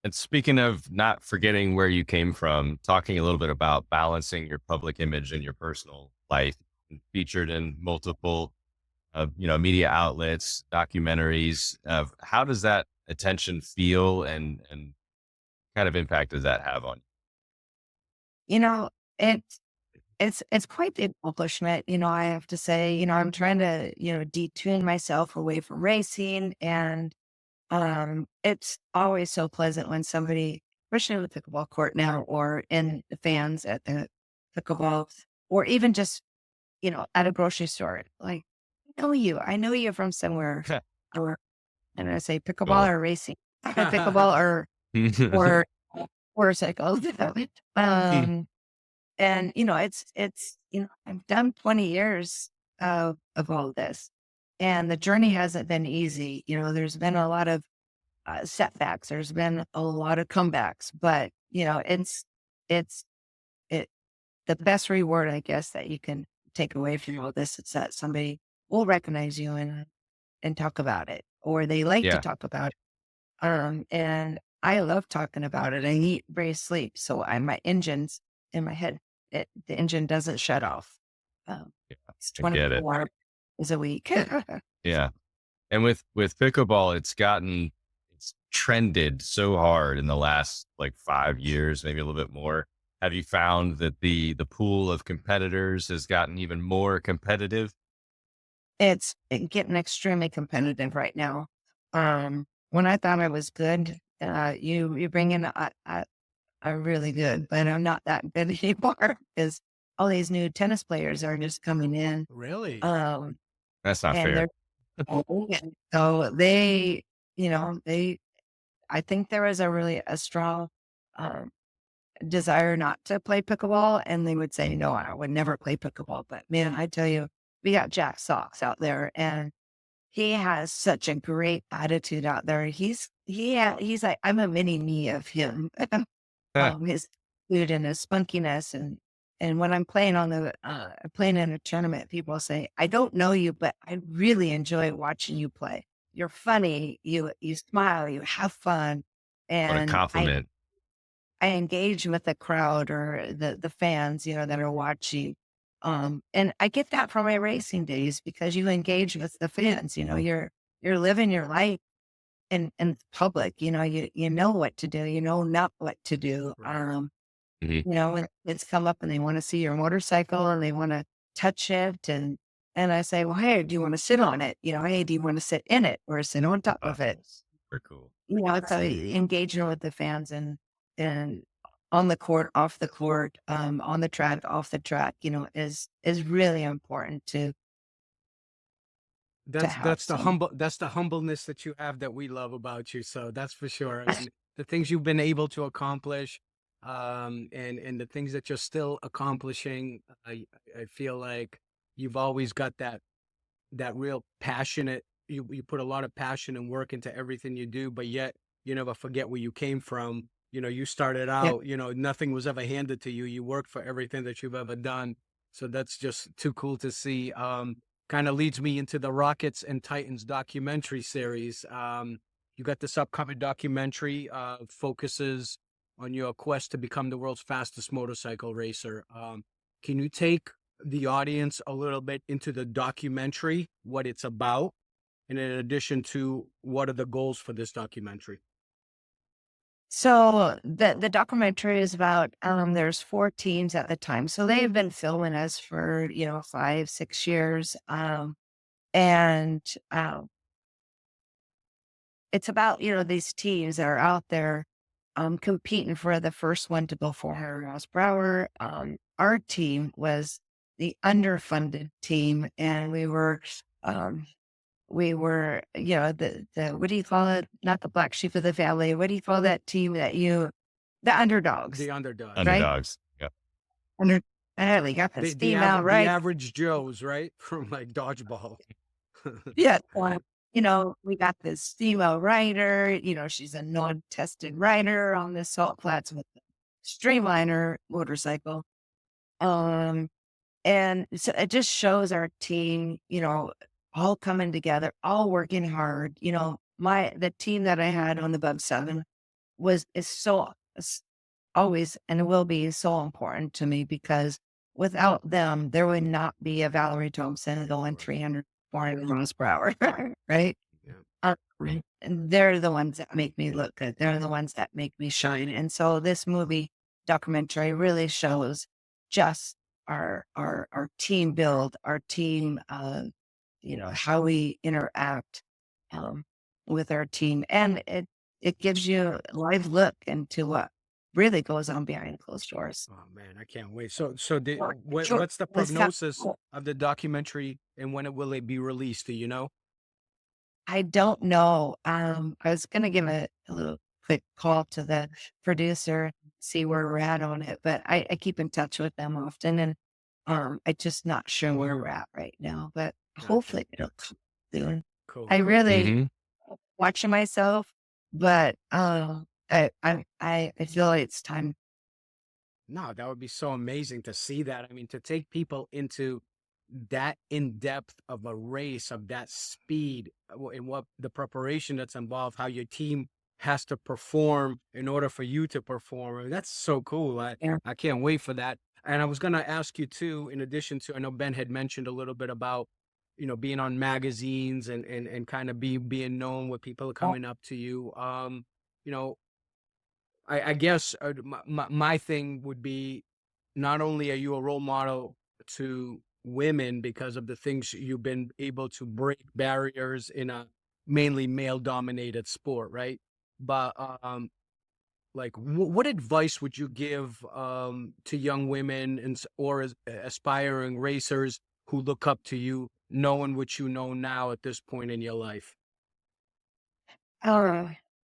And speaking of not forgetting where you came from, talking a little bit about balancing your public image and your personal life, featured in multiple, media outlets, documentaries. How does that attention feel, and kind of impact does that have on You know, it's it's quite the accomplishment, I have to say. I'm trying to, detune myself away from racing and it's always so pleasant when somebody, especially in the pickleball court now or in the fans at the pickleball or even just, at a grocery store, like, I know you from somewhere you? or and I say pickleball Cool. or racing, pickleball or motorcycles. Um And, I've done 20 years of all this and the journey hasn't been easy. There's been a lot of setbacks. There's been a lot of comebacks, but it's, it, the best reward, I guess, that you can take away from all this is that somebody will recognize you and talk about it, or they like to Yeah. talk about it. And I love talking about it. I eat, breathe, sleep. So my engine's in my head the engine doesn't shut off. It's I get it. 24 hours a week. Yeah. And with pickleball, it's trended so hard in the last like 5 years, maybe a little bit more. Have you found that the pool of competitors has gotten even more competitive? It's getting extremely competitive right now. When I thought I was good, you bring in a really good, but I'm not that good anymore because all these new tennis players are just coming in. Really? That's not And fair. so they, I think there was a strong, um, desire not to play pickleball, and they would say, no, I would never play pickleball. But man, I tell you, we got Jack Sox out there, and he has such a great attitude out there. He's like, I'm a mini me of him. His food and his spunkiness, and when I'm playing playing in a tournament, people say, I don't know you, but I really enjoy watching you play. You're funny, you smile, you have fun. What a And compliment. I engage with the crowd or the fans, that are watching. And I get that from my racing days because you engage with the fans, you're living your life in public, you know what to do, not what to do. Right. Mhm. When kids come up and they want to see your motorcycle and they want to touch it, and I say, well, hey, do you want to sit on it? Hey, do you want to sit in it or sit on top of it? Super cool. So engaging with the fans and on the court, off the court, on the track, off the track, is really important to That's have some. that's the humbleness that you have that we love about you. So that's for sure. I mean, the things you've been able to accomplish, and the things that you're still accomplishing, I feel like you've always got that real passionate. You put a lot of passion and work into everything you do, but yet you never forget where you came from. You started Yeah, out. Nothing was ever handed to you. You worked for everything that you've ever done. So that's just too cool to see. Kind of leads me into the Rockets and Titans documentary series. You got this upcoming documentary, focuses on your quest to become the world's fastest motorcycle racer. Can you take the audience a little bit into the documentary, what it's about, and in addition to what are the goals for this documentary? so the documentary is about, there's 4 teams at the time, so they've been filming us for 5-6 years, and it's about, these teams that are out there, competing for the first one to go 400 miles per hour. Our team was the underfunded team, and um, the what do you call it? Not the black sheep of the family. What do you call that team the underdogs, The underdogs, right? Underdogs. Yep. Under, we got the steam out, the right? average Joes, right? From like dodgeball. Yeah. We got this female rider, she's a non-tested rider on the salt flats with the streamliner motorcycle. And so it just shows our team, all coming together, all working hard. The team that I had on the Bug 7 is always and will be so important to me because without them, there would not be a Valerie Thompson going 300, 400 miles per hour, right? Yeah. And they're the ones that make me look good. They're the ones that make me shine. And so this movie documentary really shows just our team build, our team, how we interact, um, with our team. And it gives you a live look into what really goes on behind closed doors. Oh man, I can't wait. So, Sure. what's the Let's have- prognosis of the documentary, and when will it be released? Do you know? I don't know. I was going to give a little quick call to the producer, see where we're at on it, but I keep in touch with them often, and I'm just not sure where we're at right now, but Gotcha. hopefully it'll come soon. Cool. I really Mhm. watching myself, but I feel like it's time. No, that would be so amazing to see that. I mean, to take people into that in depth of a race of that speed, and what the preparation that's involved, how your team has to perform in order for you to perform. I mean, that's so cool. Yeah. I can't wait for that. And I was going to ask you too, in addition to, I know Ben had mentioned a little bit about, being on magazines and kind of being known where people are coming up to you. You know, I guess my thing would be, not only are you a role model to women because of the things you've been able to break barriers in a mainly male dominated sport, right? But like, what advice would you give to young women or aspiring racers who look up to you, knowing what you know now at this point in your life? Oh,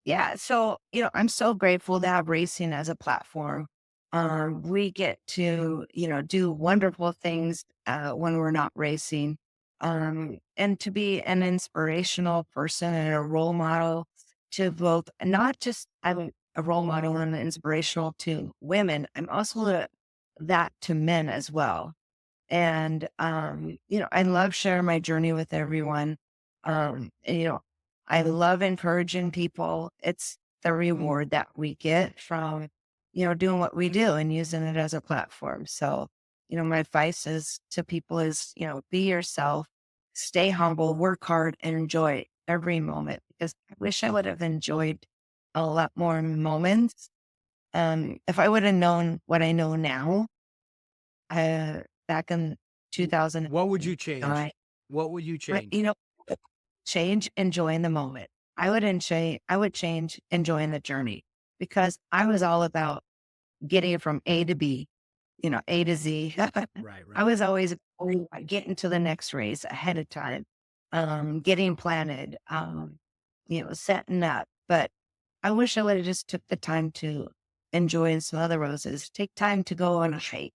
yeah. So, I'm so grateful to have racing as a platform. We get to, do wonderful things when we're not racing. And to be an inspirational person and a role model to both, not just I'm a role model and inspirational to women, I'm also that to men as well. And, I love sharing my journey with everyone. And, I love encouraging people. It's the reward that we get from, doing what we do and using it as a platform. So, my advice is to people is, be yourself, stay humble, work hard, and enjoy every moment, because I wish I would have enjoyed a lot more moments. If I would have known what I know now, back in 2009, What would you change? What would you right, change? change enjoying the moment. I would change enjoying the journey, because I was all about getting from A to B, A to Z. Right, I right. was always getting to the next race ahead of time, getting planted, setting up. But I wish I would have just took the time to enjoy some other roses, take time to go on a hike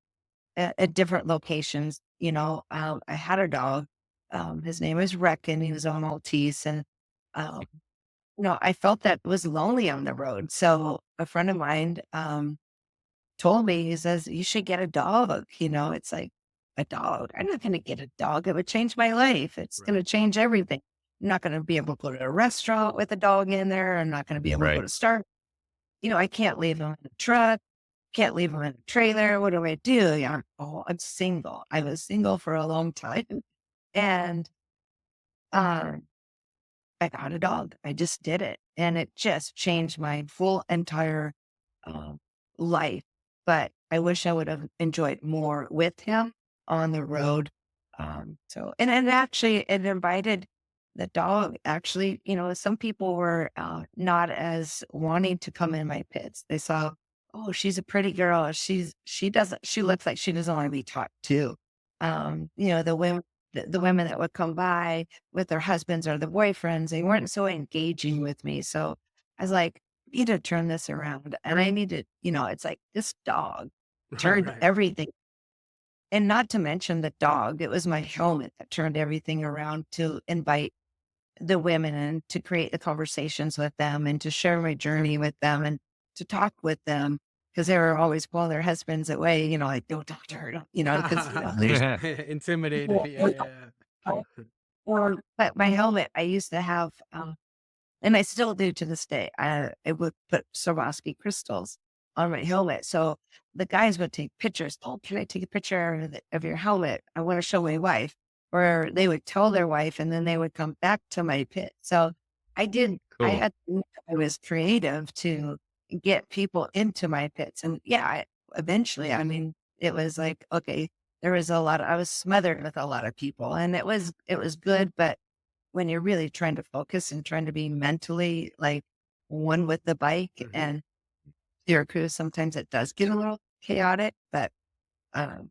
at different locations. I had a dog. His name was Reckon. He was a Maltese. And, um, I felt that it was lonely on the road. So a friend of mine told me, he says, you should get a dog. It's like, a dog. I'm not going to get a dog. It would change my life. It's going to change everything. I'm not going to be able to go to a restaurant with a dog in there. I'm not going to be able to go Right. to Star. I can't leave him in the truck. Can't leave him in a trailer. What do I do? Yeah, I'm single. I was single for a long time. And um, I got a dog. I just did it. And it just changed my full entire um, life. But I wish I would have enjoyed more with him on the road. And actually, it invited the dog. Actually, some people were not as wanting to come in my pits. They saw, oh, she's a pretty girl. She looks like she doesn't want to be talked to. The women that would come by with their husbands or the boyfriends, they weren't so engaging with me. So I was like, I need to turn this around. And I need to, it's like this dog turned Right. everything. And not to mention the dog, it was my helmet that turned everything around to invite the women and to create the conversations with them and to share my journey with them and to talk with them. Because they were always pulling their husbands away, like, don't talk to her, because, there's Intimidated. Yeah, yeah. but my helmet, I used to have, and I still do to this day. I would put Swarovski crystals on my helmet. So the guys would take pictures. Oh, can I take a picture of your helmet? I want to show my wife. Or they would tell their wife and then they would come back to my pit. So I Cool. I was creative to get people into my pits. And yeah, eventually, I mean, it was like, okay, I was smothered with a lot of people, and it was good. But when you're really trying to focus and trying to be mentally like one with the bike and your crew, sometimes it does get a little chaotic, but um,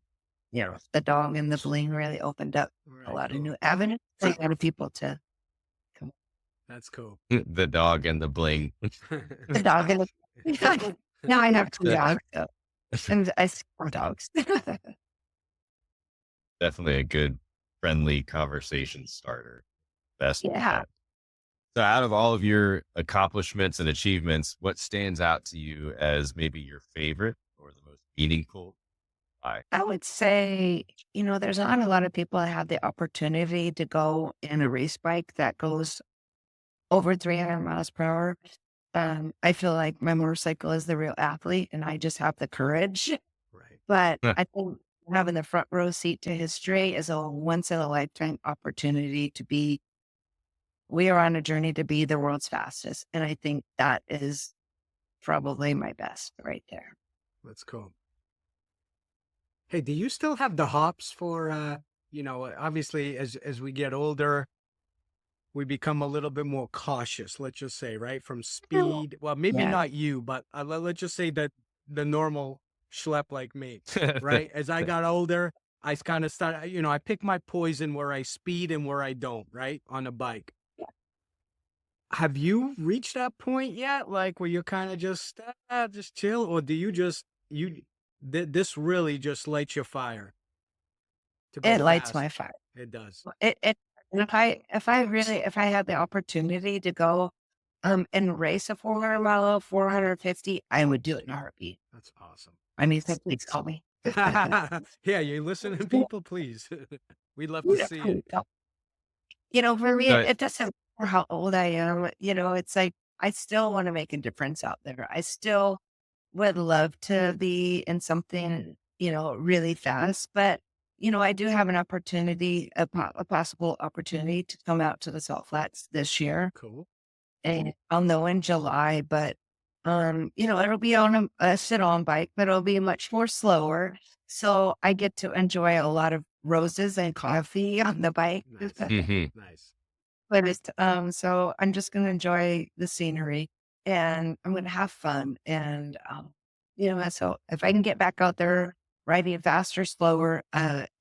the dog and the bling really opened up a Right, lot of cool. new avenues for a lot of people to come. That's cool. The dog and the bling. The dog and the now I have two dogs, so and I see 4 dogs. Definitely a good, friendly conversation starter. Best. Yeah. So out of all of your accomplishments and achievements, what stands out to you as maybe your favorite or the most meaningful? Why? I would say, there's not a lot of people that have the opportunity to go in a race bike that goes over 300 miles per hour. I feel like my motorcycle is the real athlete and I just have the courage. Right. But Huh. I think having the front row seat to history is a once in a lifetime opportunity to be, we are on a journey to be the world's fastest. And I think that is probably my best right there. That's cool. Hey, do you still have the hops for, obviously as we get older, we become a little bit more cautious, let's just say, right? From speed. Well, maybe Yeah. not you, but let's just say that the normal schlep like me, right? As I got older, I kind of started, I pick my poison where I speed and where I don't, right? On a bike. Have you reached that point yet? Like where you're kind of just chill, or do you this really just lights your fire to go It lights fast? my fire. It does. And if I had the opportunity to go and race a 400-mile, 450, I would do it in a heartbeat. That's awesome. I mean, so please call me. Yeah, you listening, people, please. We'd love to see it. For me, But it doesn't matter how old I am. It's like I still want to make a difference out there. I still would love to be in something, really fast. But, I do have an opportunity, a possible opportunity to come out to the Salt Flats this year. Cool. And I'll know in July, but, it'll be on a sit-on bike, but it'll be much more slower. So I get to enjoy a lot of roses and coffee on the bike. Nice. Mhm. Nice. But so I'm just going to enjoy the scenery and I'm going to have fun. And, so if I can get back out there riding faster, slower,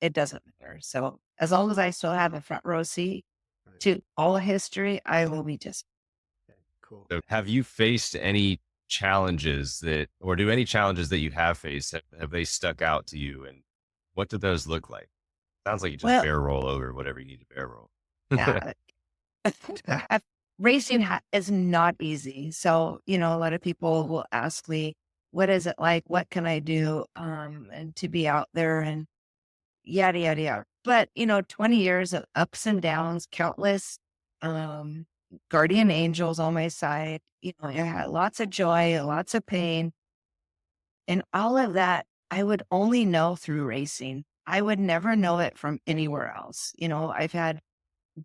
it doesn't matter. So as long as I still have a front row seat Right. to all history, I will be just. Okay, cool. So have you faced any challenges or do any challenges that you have faced, have they stuck out to you? And what do those look like? Sounds like you just Well, bear roll over whatever you need to bear roll. yeah, racing is not easy. So, a lot of people will ask me, what is it like? What can I do? And to be out there and yada, yada, yada. But, 20 years of ups and downs, countless, guardian angels on my side. I had lots of joy, lots of pain. And all of that, I would only know through racing. I would never know it from anywhere else. I've had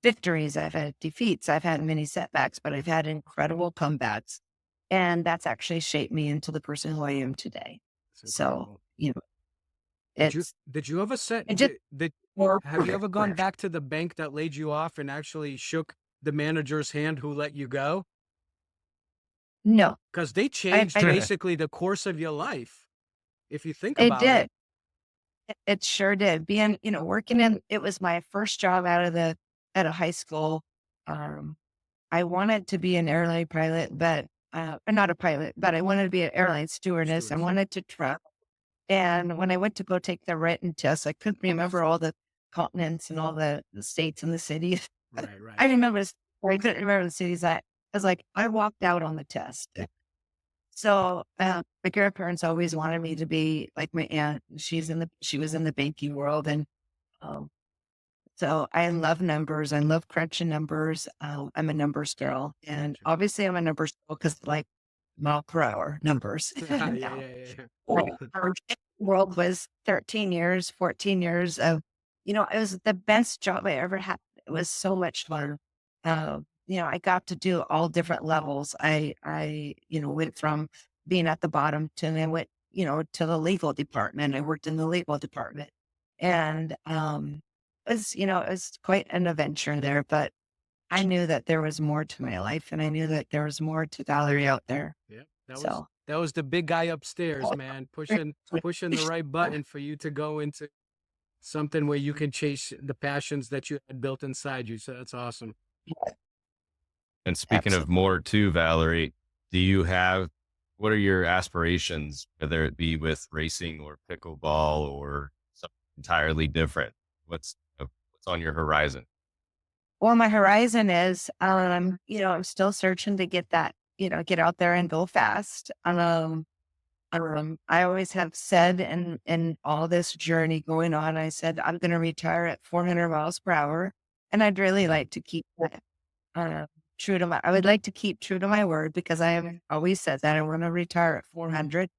victories, I've had defeats, I've had many setbacks, but I've had incredible comebacks. And that's actually shaped me into the person who I am today. That's So, incredible. it's Did you ever it just have you ever gone back to the bank that laid you off and actually shook the manager's hand who let you go? No, Because they changed I basically the course of your life, if you think it about did. it. It sure did. Being, working it was my first job out of high school. I wanted to be an airline pilot, but not a pilot, but I wanted to be an airline stewardess. I wanted to travel. And when I went to go take the written test, I couldn't remember all the continents and all the states and the cities. Right. I remember, I couldn't remember the cities. I was like, I walked out on the test. So my grandparents always wanted me to be like my aunt. She was in the banking world, and so I love numbers. I love crunching numbers. I'm a numbers girl, and Gotcha. obviously I'm a numbers girl because like mile per hour numbers. Yeah. Our world was 13 years, 14 years of, it was the best job I ever had. It was so much fun. I got to do all different levels. I went from being at the bottom to then went, to the legal department. I worked in the legal department, and it was quite an adventure there. But I knew that there was more to my life, and I knew that there was more to Valerie out there. Yeah. So That was the big guy upstairs, man, pushing the right button for you to go into something where you can chase the passions that you had built inside you. So that's awesome. And speaking of Absolutely. more too, Valerie, what are your aspirations, whether it be with racing or pickleball or something entirely different? What's on your horizon? Well, my horizon is, I'm still searching to get that, get out there and go fast. I always have said in all this journey going on, I said, I'm going to retire at 400 miles per hour. And I'd really like to keep that, I would like to keep true to my word because I have always said that I want to retire at 400.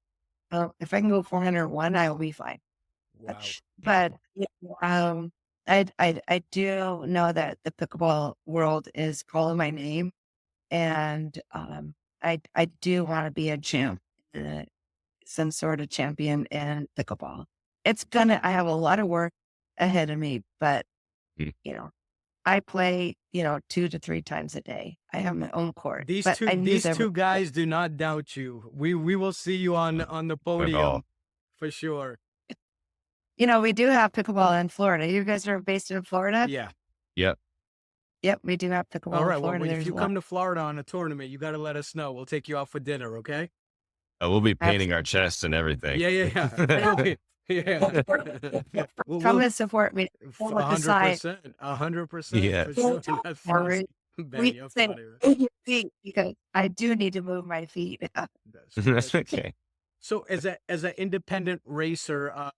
if I can go 401, I will be fine. Wow. But I do know that the pickleball world is calling my name, and I do want to be a champ, some sort of champion in pickleball. I have a lot of work ahead of me, but Mm. I play 2 to 3 times a day. I have my own court. These but I use two guys do not doubt you. We will see you on the podium all. for sure. We do have pickleball in Florida. You guys are based in Florida? Yeah. Yep. Yep, we do have pickleball All right. in Well, Florida. if you come to Florida on a tournament, you got to let us know. We'll take you out for dinner. Okay. We'll be painting our chests and everything. Yeah. Yeah. Come and support me. 100%. 100%. Yeah. For sure. That's awesome. Ben, you're funny. Because I do need to move my feet. That's okay. So as an independent racer,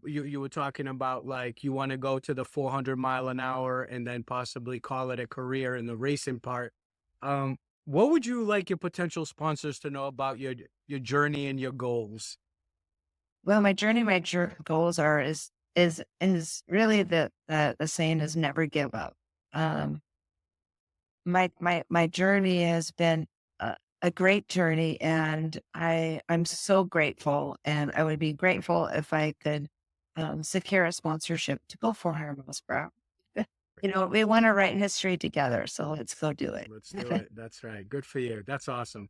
you were talking about like you want to go to the 400 mile an hour and then possibly call it a career in the racing part. What would you like your potential sponsors to know about your journey and your goals? Well, my journey, goals is really the saying is never give up. My journey has been a great journey, and I'm so grateful, and I would be grateful if I could secure a sponsorship to go 400 miles per hour. We want to write history together, so let's go do it. Let's do it. That's right. Good for you. That's awesome.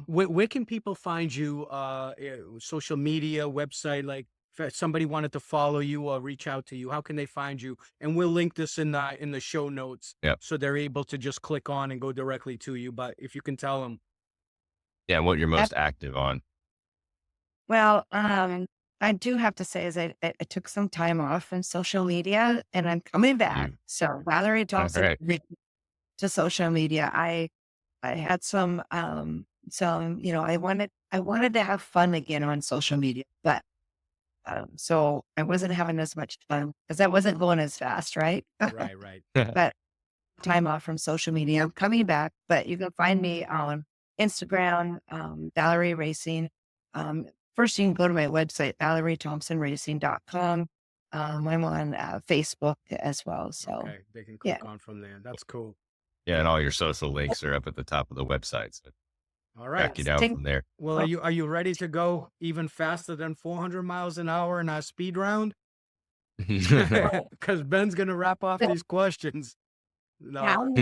Where can people find you? Social media, website, like if somebody wanted to follow you or reach out to you, how can they find you? And we'll link this in the show notes. Yep. So they're able to just click on and go directly to you. But if you can tell them. Yeah, what you're most active on. Well, I do have to say is I took some time off from social media, and I'm coming back. So Valerie Thompson to social media. I had some I wanted to have fun again on social media, but so I wasn't having as much fun because I wasn't going as fast, right? Right. But time off from social media. I'm coming back, but you can find me on Instagram, Valerie Racing. First, you can go to my website, ValerieThompsonRacing.com. I'm on Facebook as well. So okay, they can click on from there. That's cool. Yeah, and all your social links are up at the top of the website. So all right. track you down from there. Well, are you ready to go even faster than 400 miles an hour in our speed round? Because Ben's gonna wrap off these questions. No. I'm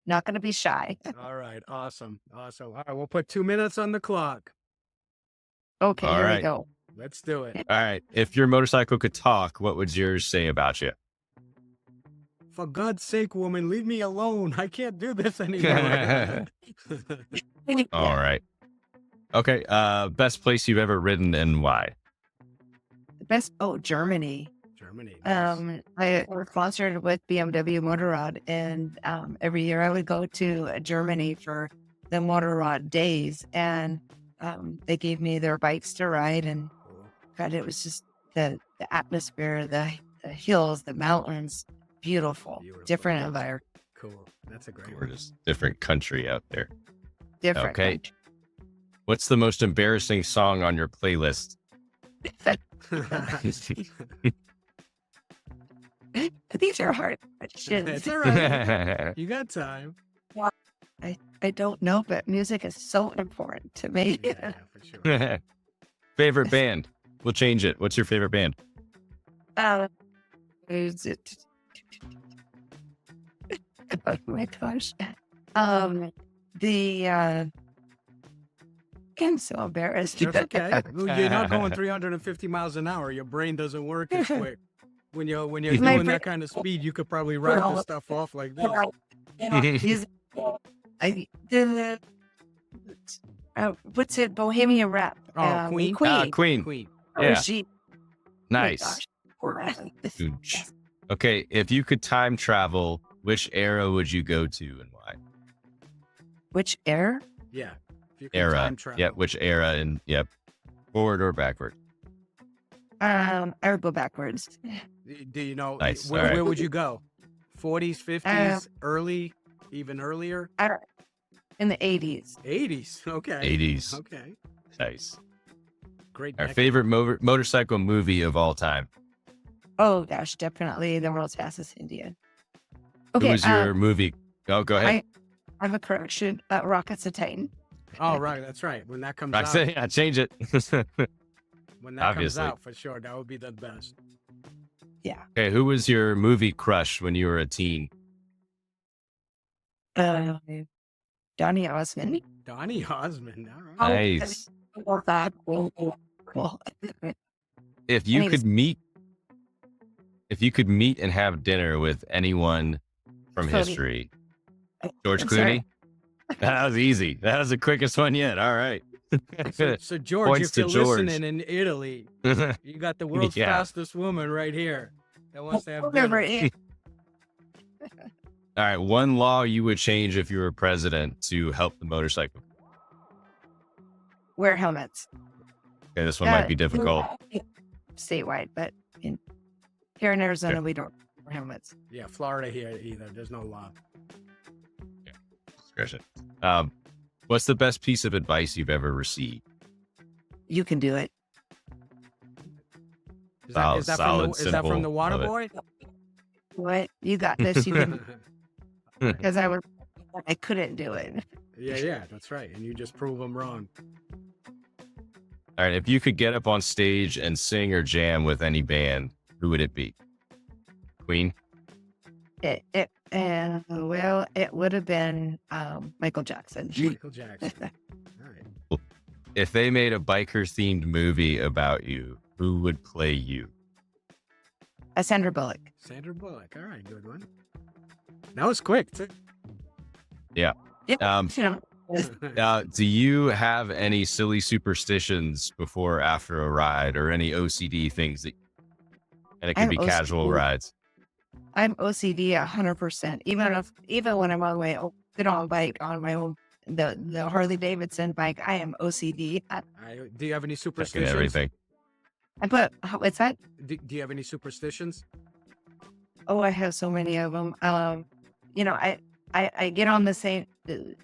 not going to be shy. All right. Awesome. All right. We'll put 2 minutes on the clock. Okay. All here right. we go. Let's do it. All right. If your motorcycle could talk, what would yours say about you? For God's sake, woman, leave me alone. I can't do this anymore. All right. Okay. Best place you've ever ridden and why? The best. Germany. Nice. I was sponsored with BMW Motorrad, and every year I would go to Germany for the Motorrad days, and they gave me their bikes to ride, and God, it was just the atmosphere, the hills, the mountains, beautiful. Different environment. Cool. That's a great We're just different country out there. Different. Okay. Country. What's the most embarrassing song on your playlist? These are hard questions. It's all right. You got time. I don't know, but music is so important to me. Yeah, for sure. Favorite band? We'll change it. What's your favorite band? Is it? Oh my gosh. I'm so embarrassed. That's okay. You're not going 350 miles an hour. Your brain doesn't work as quick. When you're doing that kind of speed, you could probably write the stuff off like this. What's it? Bohemian Rap. Queen. Queen. Yeah. Nice. Nice. Okay. If you could time travel, which era would you go to and why? Which era? Yeah. If you could Era. time travel. Yeah. Which era? And yep. Forward or backward? I would go backwards. Do you know Nice. where would you go? 40s, 50s, early, even earlier? In the 80s. 80s. Okay. 80s. Okay. Nice. Great. Our decade. favorite motorcycle movie of all time. Oh gosh, definitely the world's fastest Indian. Who Okay, was your movie? Oh, go ahead. I have a correction. Rocket's a Titan. Oh, right. That's right. When that comes I out, say, I change it. when that Obviously. comes out, for sure, that would be the best. Yeah. Okay, who was your movie crush when you were a teen? Donny Osmond. Donny Osmond. All right. Nice. Oh, that. Cool. If you could meet and have dinner with anyone from Clooney. history, George I'm Clooney. sorry. That was easy. That was the quickest one yet. All right. So George, Points if you're to George. listening in Italy, you got the world's Yeah. fastest woman right here that wants to have Remember dinner. it. All right. One law you would change if you were president to help the motorcycle. Wear helmets. Okay, this one might be difficult. Statewide, but here in Arizona, we don't wear helmets. Yeah, Florida here either. There's no law. Discretion. What's the best piece of advice you've ever received? You can do it. Is that Solid, from the simple. water Love it. boy? What? You got this. You can. Because I couldn't do it. Yeah, that's right. And you just prove them wrong. All right. If you could get up on stage and sing or jam with any band, who would it be? Queen? Well, it would have been Michael Jackson. Michael Jackson. All right. If they made a biker themed movie about you, who would play you? Sandra Bullock. Sandra Bullock. All right, good one. That was quick, too. Yeah. You know, Do you have any silly superstitions before or after a ride, or any OCD things that, and it could I'm be casual OCD. rides? I'm OCD 100%. Even when I'm on my own, get on a bike on my own, the Harley Davidson bike, I am OCD. Do you have any Checking superstitions? everything. What's that? Do you have any superstitions? Oh, I have so many of them. You know, I get on the same.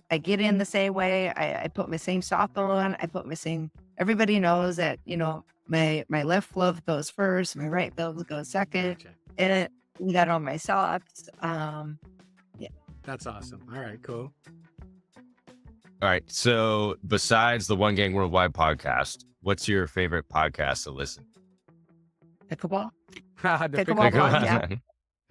I get in the same way. I put my same sock on. I put my same. Everybody knows that, you know, my left glove goes first, my right glove goes second, Gotcha. and I got on my socks. That's awesome. All right, cool. All right. So besides the One Gang Worldwide podcast, what's your favorite podcast to listen? Pickleball. The Pickleball podcast.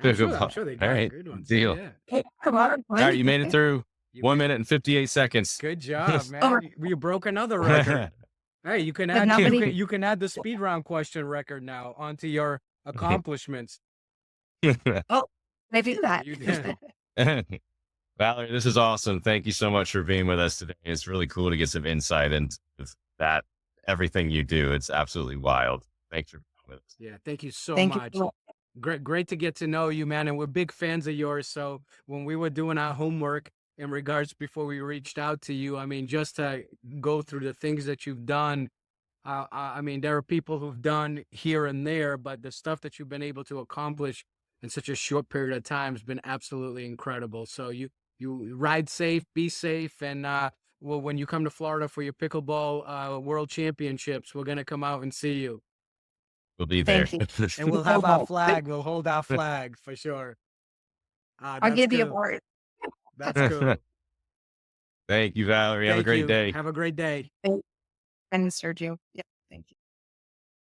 I'm sure they got All right. good ones. Deal. Yeah. Come on. All right. You made it through You 1 made- minute and 58 seconds. Good job, man. Over. You broke another record. Hey, you can But add nobody- you can add the speed round question record now onto your accomplishments. I do that. You did. Valerie, this is awesome. Thank you so much for being with us today. It's really cool to get some insight into that, everything you do. It's absolutely wild. Thanks for being with us. Yeah, thank you so Thank much. you. Great to get to know you, man. And we're big fans of yours. So when we were doing our homework in regards before we reached out to you, I mean, just to go through the things that you've done. I mean, there are people who've done here and there, but the stuff that you've been able to accomplish in such a short period of time has been absolutely incredible. So you ride safe, be safe, and well, when you come to Florida for your pickleball world championships, we're gonna come out and see you, We'll be there. Thank you. and we'll have our flag. We'll hold our flag for sure. I'll give you a cool. word. That's cool. Thank you, Valerie. Have a Thank great you. day. Have a great day. And Sergio. Yeah.